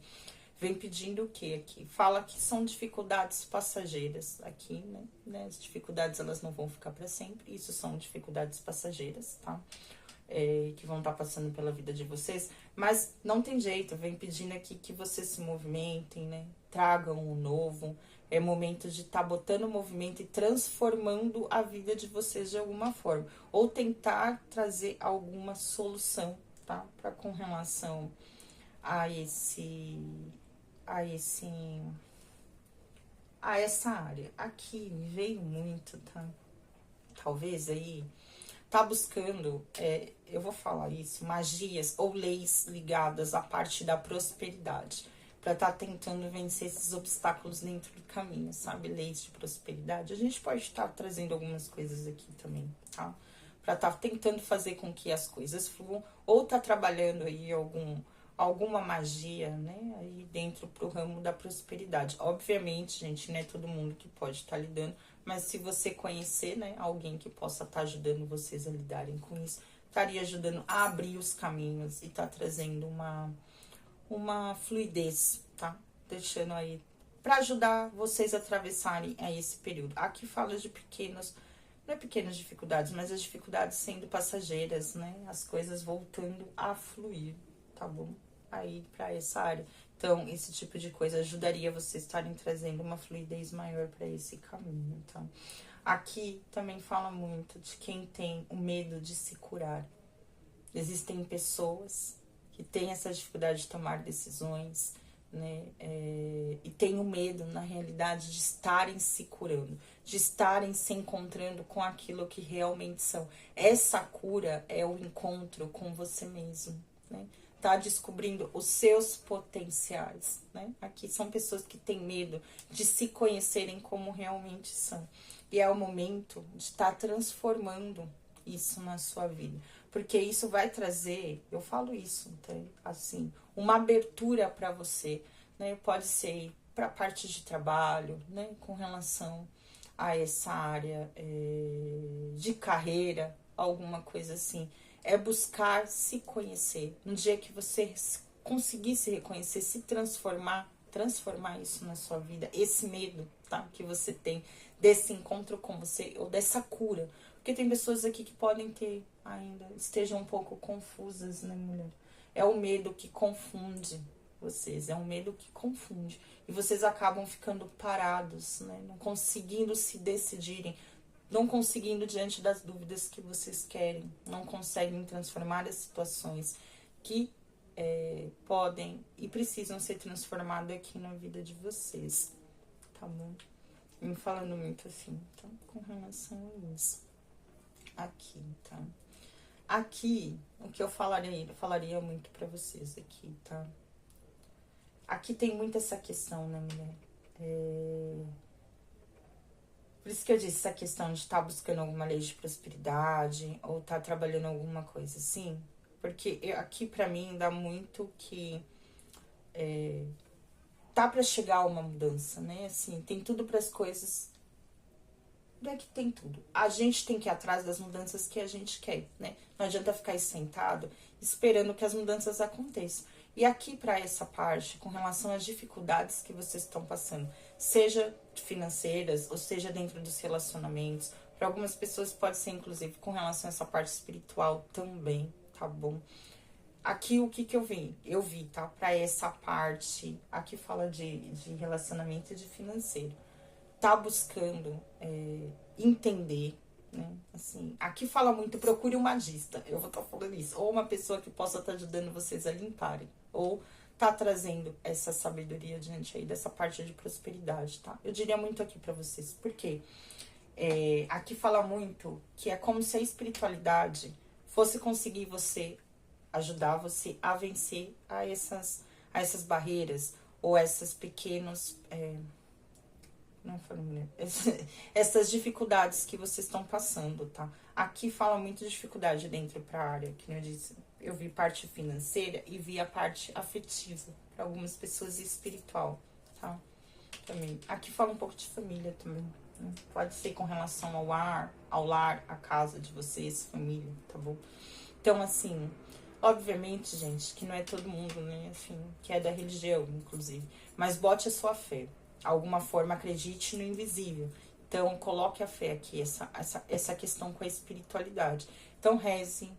Vem pedindo o que aqui? Fala que são dificuldades passageiras aqui, né? As dificuldades, elas não vão ficar para sempre. Isso são dificuldades passageiras, tá? Que vão estar passando pela vida de vocês. Mas não tem jeito, vem pedindo aqui que vocês se movimentem, né? Tragam o novo. É momento de estar botando movimento e transformando a vida de vocês de alguma forma. Ou tentar trazer alguma solução, tá? Para com relação a essa área. Aqui me veio muito, tá? Talvez aí tá buscando, eu vou falar isso, magias ou leis ligadas à parte da prosperidade, para estar tentando vencer esses obstáculos dentro do caminho, sabe? Leis de prosperidade. A gente pode estar trazendo algumas coisas aqui também, tá? Para estar tentando fazer com que as coisas fluam, ou tá trabalhando aí alguma magia, né, aí dentro pro ramo da prosperidade. Obviamente, gente, não é todo mundo que pode estar lidando, mas se você conhecer, né, alguém que possa estar ajudando vocês a lidarem com isso, estaria ajudando a abrir os caminhos e tá trazendo uma fluidez, tá? Deixando aí para ajudar vocês a atravessarem aí esse período. Aqui fala de não é pequenas dificuldades, mas as dificuldades sendo passageiras, né? As coisas voltando a fluir, tá bom? Aí para essa área. Então, esse tipo de coisa ajudaria vocês estarem trazendo uma fluidez maior para esse caminho, tá? Aqui também fala muito de quem tem o medo de se curar. Existem pessoas que têm essa dificuldade de tomar decisões, né? E têm o medo, na realidade, de estarem se curando, de estarem se encontrando com aquilo que realmente são. Essa cura é o encontro com você mesmo, né? Tá descobrindo os seus potenciais, né? Aqui são pessoas que têm medo de se conhecerem como realmente são. E é o momento de estar transformando isso na sua vida. Porque isso vai trazer, eu falo isso, então, assim, uma abertura para você, né? Pode ser para a parte de trabalho, né? Com relação a essa área de carreira, alguma coisa assim. É buscar se conhecer. No dia que você conseguir se reconhecer, se transformar isso na sua vida, esse medo, tá? Que você tem desse encontro com você ou dessa cura. Porque tem pessoas aqui que podem ter ainda, estejam um pouco confusas, né, mulher? É o medo que confunde vocês, é um medo que confunde. E vocês acabam ficando parados, né? Não conseguindo se decidirem, não conseguindo diante das dúvidas que vocês querem, não conseguem transformar as situações que podem e precisam ser transformadas aqui na vida de vocês, tá bom? Me falando muito assim, então, com relação a isso. Aqui, tá? Aqui, o que eu falaria muito pra vocês aqui, tá? Aqui tem muito essa questão, né, mulher? Por isso que eu disse essa questão de estar buscando alguma lei de prosperidade ou estar trabalhando alguma coisa assim. Porque aqui pra mim dá muito que tá pra chegar uma mudança, né? Assim, tem tudo pras coisas. Não é que tem tudo. A gente tem que ir atrás das mudanças que a gente quer, né? Não adianta ficar aí sentado esperando que as mudanças aconteçam. E aqui para essa parte, com relação às dificuldades que vocês estão passando, seja financeiras ou seja dentro dos relacionamentos, para algumas pessoas pode ser inclusive com relação a essa parte espiritual também, tá bom? Aqui o que eu vi? Eu vi, tá? Para essa parte, aqui fala de relacionamento e de financeiro. Tá buscando entender, né? Assim, aqui fala muito, procure um magista. Eu vou estar falando isso. Ou uma pessoa que possa estar ajudando vocês a limparem. Ou tá trazendo essa sabedoria diante aí dessa parte de prosperidade, tá? Eu diria muito aqui pra vocês. Por quê? Aqui fala muito que é como se a espiritualidade fosse conseguir ajudar você a vencer a essas barreiras ou esses pequenos... não falei, mulher. Essas dificuldades que vocês estão passando, tá? Aqui fala muito de dificuldade dentro pra área, que eu disse. Eu vi parte financeira e vi a parte afetiva, para algumas pessoas, e espiritual, tá? Também. Aqui fala um pouco de família também, né? Pode ser com relação ao lar, a casa de vocês, família, tá bom? Então, assim, obviamente, gente, que não é todo mundo, né, assim, que é da religião, inclusive, mas bote a sua fé. Alguma forma, acredite no invisível. Então, coloque a fé aqui, essa questão com a espiritualidade. Então, reze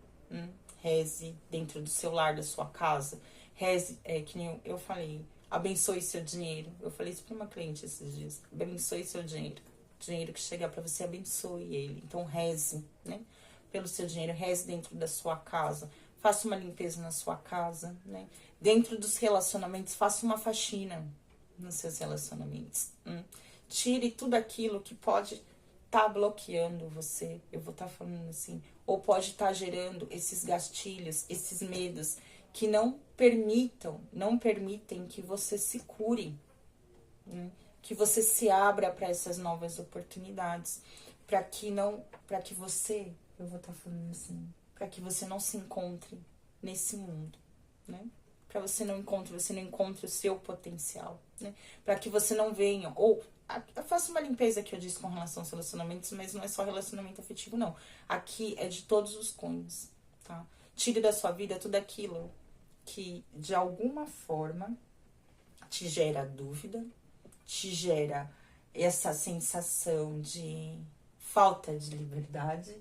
dentro do seu lar, da sua casa. Reze, que nem eu falei, abençoe seu dinheiro. Eu falei isso para uma cliente esses dias. Abençoe seu dinheiro. O dinheiro que chegar para você, abençoe ele. Então, reze, né? Pelo seu dinheiro, reze dentro da sua casa. Faça uma limpeza na sua casa, né? Dentro dos relacionamentos, faça uma faxina nos seus relacionamentos. Tire tudo aquilo que pode estar bloqueando você. Eu vou estar falando assim. Ou pode estar gerando esses gastilhos, esses medos que não permitem que você se cure, né? Que você se abra para essas novas oportunidades, para que você, eu vou estar falando assim, para que você não se encontre nesse mundo, né? Para você não encontre o seu potencial, né? Para que você não venha, ou eu faço uma limpeza que eu disse com relação aos relacionamentos, mas não é só relacionamento afetivo, não. Aqui é de todos os cunhos, tá? Tire da sua vida tudo aquilo que, de alguma forma, te gera dúvida, te gera essa sensação de falta de liberdade,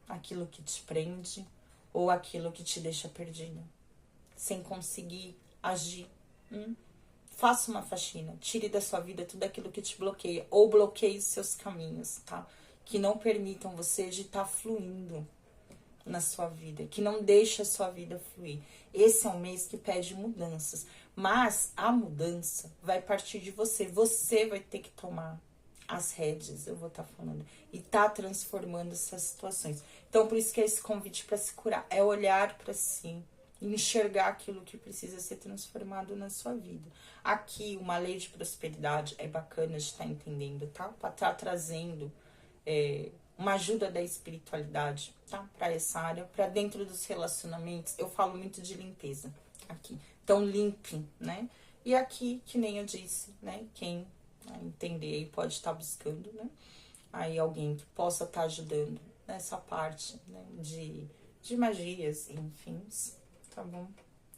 aquilo que te prende ou aquilo que te deixa perdida, sem conseguir agir. Faça uma faxina, tire da sua vida tudo aquilo que te bloqueia, ou bloqueie os seus caminhos, tá? Que não permitam você de estar fluindo na sua vida, que não deixa a sua vida fluir. Esse é um mês que pede mudanças, mas a mudança vai partir de você. Você vai ter que tomar as rédeas, eu vou estar falando, e tá transformando essas situações. Então, por isso que é esse convite para se curar, é olhar para si, enxergar aquilo que precisa ser transformado na sua vida. Aqui, uma lei de prosperidade é bacana de estar entendendo, tá? Para estar trazendo uma ajuda da espiritualidade, tá? Para essa área, para dentro dos relacionamentos. Eu falo muito de limpeza aqui. Então, limpe, né? E aqui, que nem eu disse, né? Quem entender aí pode estar buscando, né? Aí alguém que possa estar ajudando nessa parte, né? De magias, enfim, tá bom?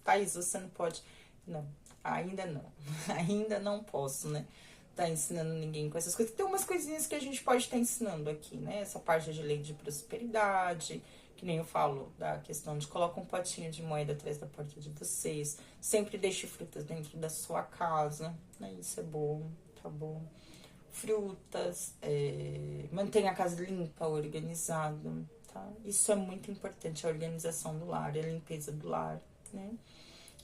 Thaís, você não pode... Não, ainda não. Ainda não posso, né? Tá ensinando ninguém com essas coisas. Tem umas coisinhas que a gente pode estar ensinando aqui, né? Essa parte de lei de prosperidade, que nem eu falo da questão de coloca um potinho de moeda atrás da porta de vocês. Sempre deixe frutas dentro da sua casa, né? Isso é bom, tá bom? frutas, mantenha a casa limpa, organizada, tá? Isso é muito importante, a organização do lar, a limpeza do lar, né?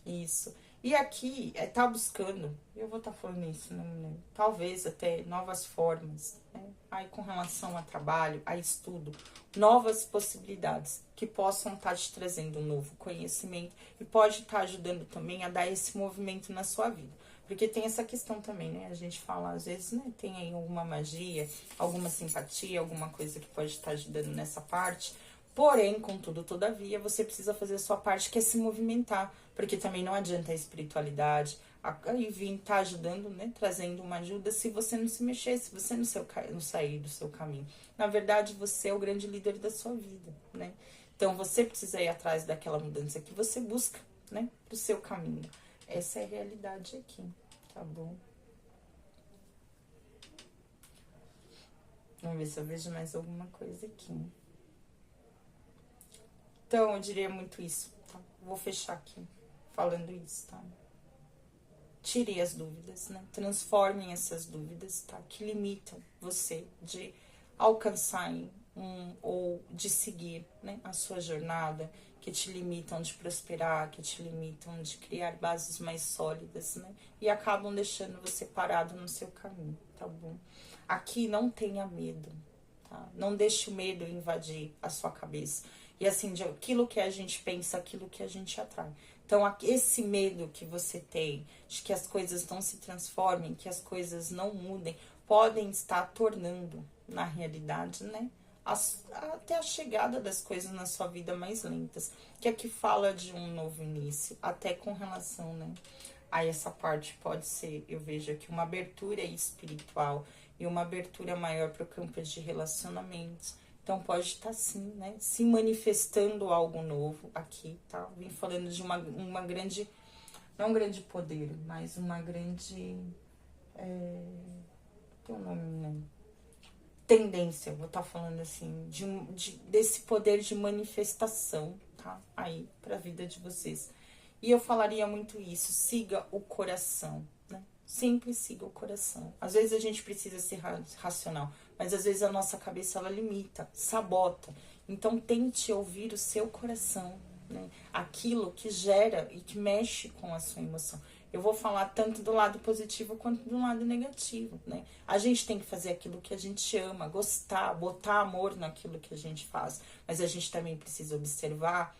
Isso. E aqui, tá buscando, eu vou estar falando isso, né? Talvez até novas formas, né? Aí com relação a trabalho, a estudo, novas possibilidades que possam estar te trazendo um novo conhecimento e pode estar ajudando também a dar esse movimento na sua vida. Porque tem essa questão também, né? A gente fala, às vezes, né? Tem aí alguma magia, alguma simpatia, alguma coisa que pode estar ajudando nessa parte. Porém, contudo, todavia, você precisa fazer a sua parte, que é se movimentar. Porque também não adianta a espiritualidade, aí vir tá ajudando, né? Trazendo uma ajuda se você não se mexer, se você não sair do seu caminho. Na verdade, você é o grande líder da sua vida, né? Então, você precisa ir atrás daquela mudança que você busca, né? Pro seu caminho. Essa é a realidade aqui, tá bom? Vamos ver se eu vejo mais alguma coisa aqui. Então, eu diria muito isso, tá? Vou fechar aqui falando isso, tá? Tire as dúvidas, né? Transformem essas dúvidas, tá? Que limitam você de alcançar ou de seguir, né? A sua jornada, que te limitam de prosperar, que te limitam de criar bases mais sólidas, né? E acabam deixando você parado no seu caminho, tá bom? Aqui não tenha medo, tá? Não deixe o medo invadir a sua cabeça. E assim, de aquilo que a gente pensa, aquilo que a gente atrai. Então, esse medo que você tem de que as coisas não se transformem, que as coisas não mudem, podem estar tornando, na realidade, né? Até a chegada das coisas na sua vida mais lentas. Que aqui fala de um novo início, até com relação, né? A essa parte pode ser, eu vejo aqui, uma abertura espiritual e uma abertura maior para o campo de relacionamentos. Então, pode estar sim, né? Se manifestando algo novo aqui, tá? Vim falando de uma grande, não um grande poder, mas uma grande, tem um nome, né? Tendência, eu vou estar falando assim, desse poder de manifestação, tá? Aí, pra vida de vocês. E eu falaria muito isso, siga o coração, né? Sempre siga o coração. Às vezes a gente precisa ser racional, mas às vezes a nossa cabeça, ela limita, sabota. Então, tente ouvir o seu coração, né? Aquilo que gera e que mexe com a sua emoção. Eu vou falar tanto do lado positivo quanto do lado negativo, né? A gente tem que fazer aquilo que a gente ama, gostar, botar amor naquilo que a gente faz. Mas a gente também precisa observar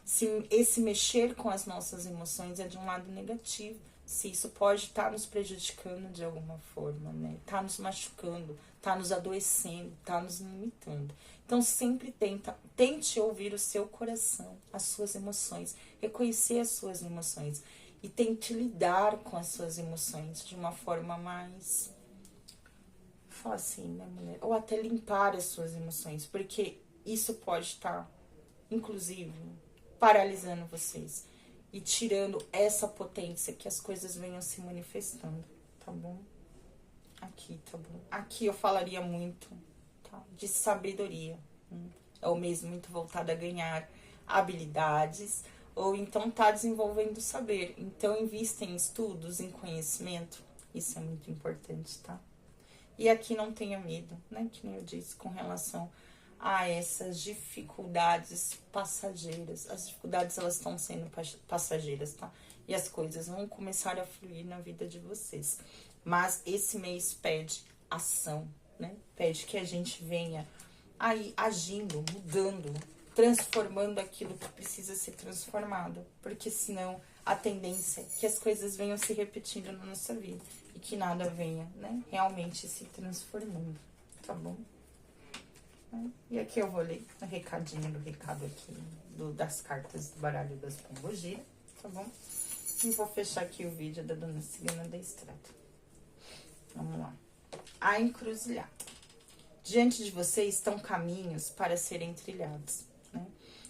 se esse mexer com as nossas emoções é de um lado negativo. Se isso pode estar nos prejudicando de alguma forma, né? Tá nos machucando, tá nos adoecendo, tá nos limitando. Então, sempre tente ouvir o seu coração, as suas emoções, reconhecer as suas emoções. E tente lidar com as suas emoções de uma forma mais, fala assim, né, mulher? Ou até limpar as suas emoções, porque isso pode estar, inclusive, paralisando vocês e tirando essa potência que as coisas venham se manifestando, tá bom? Aqui, tá bom? Aqui eu falaria muito, tá? De sabedoria. É o mesmo muito voltado a ganhar habilidades, ou então tá desenvolvendo saber. Então, invista em estudos, em conhecimento. Isso é muito importante, tá? E aqui não tenha medo, né? Que nem eu disse, com relação a essas dificuldades passageiras. As dificuldades, elas estão sendo passageiras, tá? E as coisas vão começar a fluir na vida de vocês. Mas esse mês pede ação, né? Pede que a gente venha aí agindo, mudando, transformando aquilo que precisa ser transformado, porque senão a tendência é que as coisas venham se repetindo na nossa vida e que nada venha, né, realmente se transformando, tá bom? E aqui eu vou ler o recadinho do recado aqui das cartas do baralho das Pombogiras, tá bom? E vou fechar aqui o vídeo da Dona Cigana da Estrada. Vamos lá. A encruzilhada. Diante de você estão caminhos para serem trilhados, né?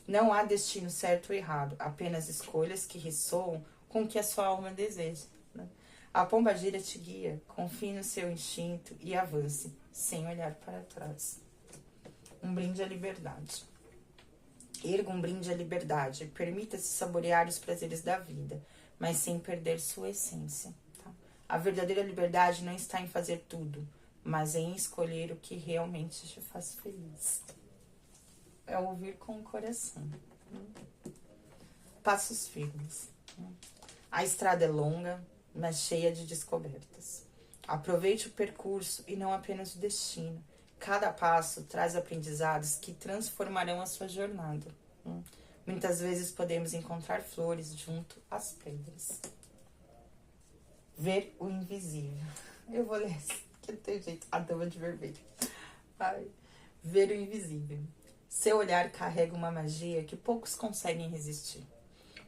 Não há destino certo ou errado, apenas escolhas que ressoam com o que a sua alma deseja, né? A pombagira te guia, confie no seu instinto e avance, sem olhar para trás. Um brinde à liberdade. Erga um brinde à liberdade, permita-se saborear os prazeres da vida, mas sem perder sua essência, tá? A verdadeira liberdade não está em fazer tudo, mas em escolher o que realmente te faz feliz. É ouvir com o coração. Passos firmes. A estrada é longa, mas cheia de descobertas. Aproveite o percurso e não apenas o destino. Cada passo traz aprendizados que transformarão a sua jornada. Muitas vezes podemos encontrar flores junto às pedras. Ver o invisível. Eu vou ler essa, que não tem jeito. A dama de vermelho. Ai. Ver o invisível. Seu olhar carrega uma magia que poucos conseguem resistir.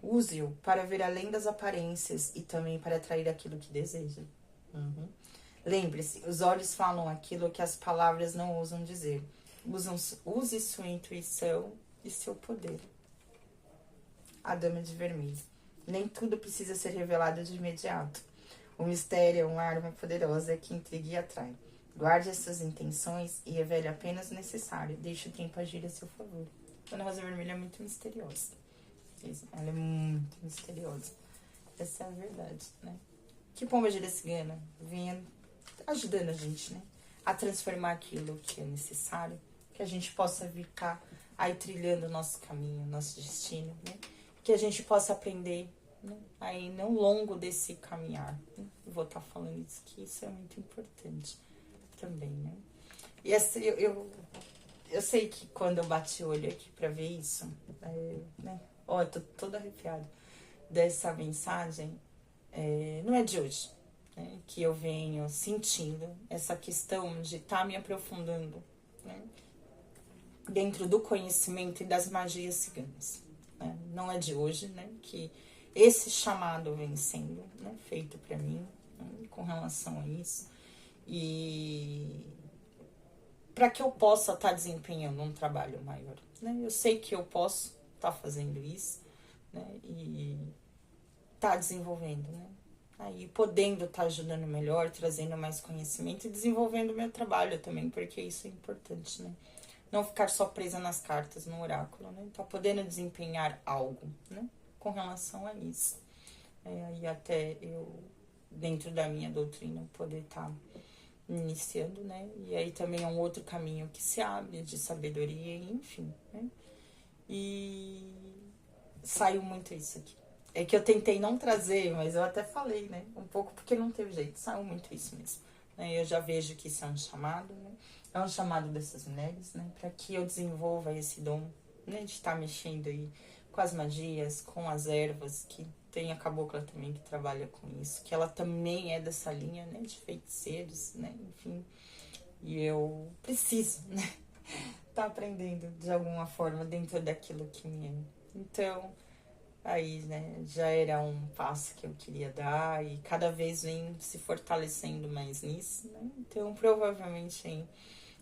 Use-o para ver além das aparências e também para atrair aquilo que deseja. Lembre-se, os olhos falam aquilo que as palavras não ousam dizer. Use sua intuição e seu poder. A dama de vermelho. Nem tudo precisa ser revelado de imediato. O mistério é uma arma poderosa que intriga e atrai. Guarde as suas intenções e revele apenas o necessário. Deixe o tempo agir a seu favor. Dona Rosa Vermelha é muito misteriosa. Ela é muito misteriosa. Essa é a verdade, né? Que pomba-gira cigana venha ajudando a gente, né? A transformar aquilo que é necessário. Que a gente possa ficar aí trilhando o nosso caminho, nosso destino, né? Que a gente possa aprender, né? Aí no longo desse caminhar. Né? Eu vou estar falando isso, que isso é muito importante também, né? E essa, eu sei que quando eu bati o olho aqui pra ver isso, né? Ó, eu tô toda arrepiada dessa mensagem. Não é de hoje, né, que eu venho sentindo essa questão de estar me aprofundando, né, dentro do conhecimento e das magias ciganas. Né? Não é de hoje, né, que esse chamado vem sendo, né, feito para mim, né, com relação a isso. E para que eu possa estar desempenhando um trabalho maior. Né? Eu sei que eu posso estar fazendo isso, né, e estar desenvolvendo, né? Aí podendo estar ajudando melhor, trazendo mais conhecimento e desenvolvendo o meu trabalho também, porque isso é importante, né? Não ficar só presa nas cartas, no oráculo, né? Tá podendo desempenhar algo, né? Com relação a isso. Aí até eu, dentro da minha doutrina, poder estar iniciando, né? E aí também é um outro caminho que se abre de sabedoria, enfim, né? E saiu muito isso aqui. É que eu tentei não trazer, mas eu até falei, né? Um pouco porque não teve jeito, saiu muito isso mesmo. Né? Eu já vejo que isso é um chamado, né? É um chamado dessas mulheres, né? Para que eu desenvolva esse dom, né? De estar mexendo aí com as magias, com as ervas, que tem a cabocla também que trabalha com isso, que ela também é dessa linha, né? De feiticeiros, né? Enfim, e eu preciso, né? Tá aprendendo de alguma forma dentro daquilo que me é. Então, aí, né, já era um passo que eu queria dar e cada vez vem se fortalecendo mais nisso, né? Então, provavelmente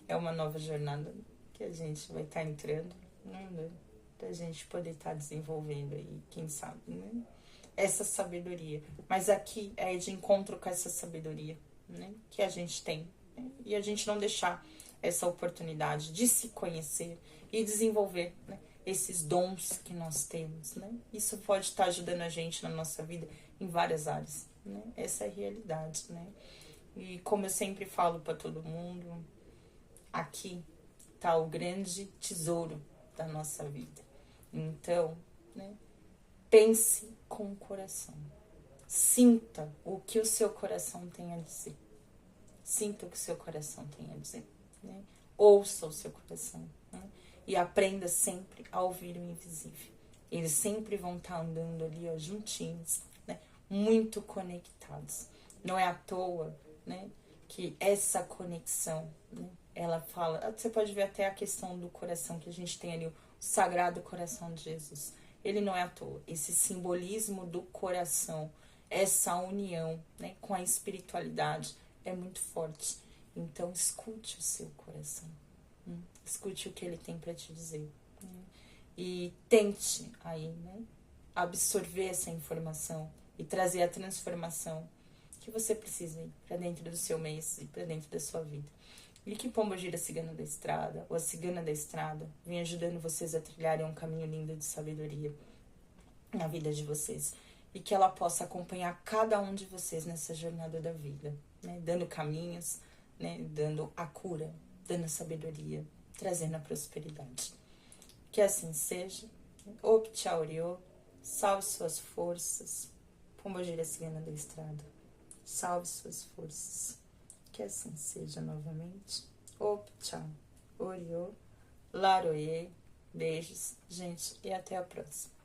é uma nova jornada que a gente vai estar entrando, né? Pra gente poder estar desenvolvendo aí, quem sabe, né? Essa sabedoria. Mas aqui é de encontro com essa sabedoria, né? Que a gente tem. Né? E a gente não deixar essa oportunidade de se conhecer e desenvolver, né, esses dons que nós temos, né? Isso pode estar ajudando a gente na nossa vida em várias áreas, né? Essa é a realidade, né? E como eu sempre falo para todo mundo, aqui tá o grande tesouro da nossa vida. Então, né, pense com o coração. Sinta o que o seu coração tem a dizer. Sinta o que o seu coração tem a dizer. Né? Ouça o seu coração, né? E aprenda sempre a ouvir o invisível. Eles sempre vão estar andando ali, ó, juntinhos, né? Muito conectados. Não é à toa, né, que essa conexão, né, ela fala... Você pode ver até a questão do coração que a gente tem ali, o Sagrado Coração de Jesus. Ele não é à toa. Esse simbolismo do coração, essa união, né, com a espiritualidade é muito forte. Então, escute o seu coração. Escute o que ele tem para te dizer. E tente aí, né, absorver essa informação e trazer a transformação que você precisa para dentro do seu mês e para dentro da sua vida. E que pomba-gira cigana da estrada, ou a cigana da estrada, vem ajudando vocês a trilharem um caminho lindo de sabedoria na vida de vocês. e que ela possa acompanhar cada um de vocês nessa jornada da vida, né? Dando caminhos, né? Dando a cura, dando a sabedoria, trazendo a prosperidade. Que assim seja. Optcha Oriô, salve suas forças. Pombogira Cigana da Estrada, salve suas forças. Que assim seja novamente. Optcha Oriô, Laroye. Beijos, gente, e até a próxima.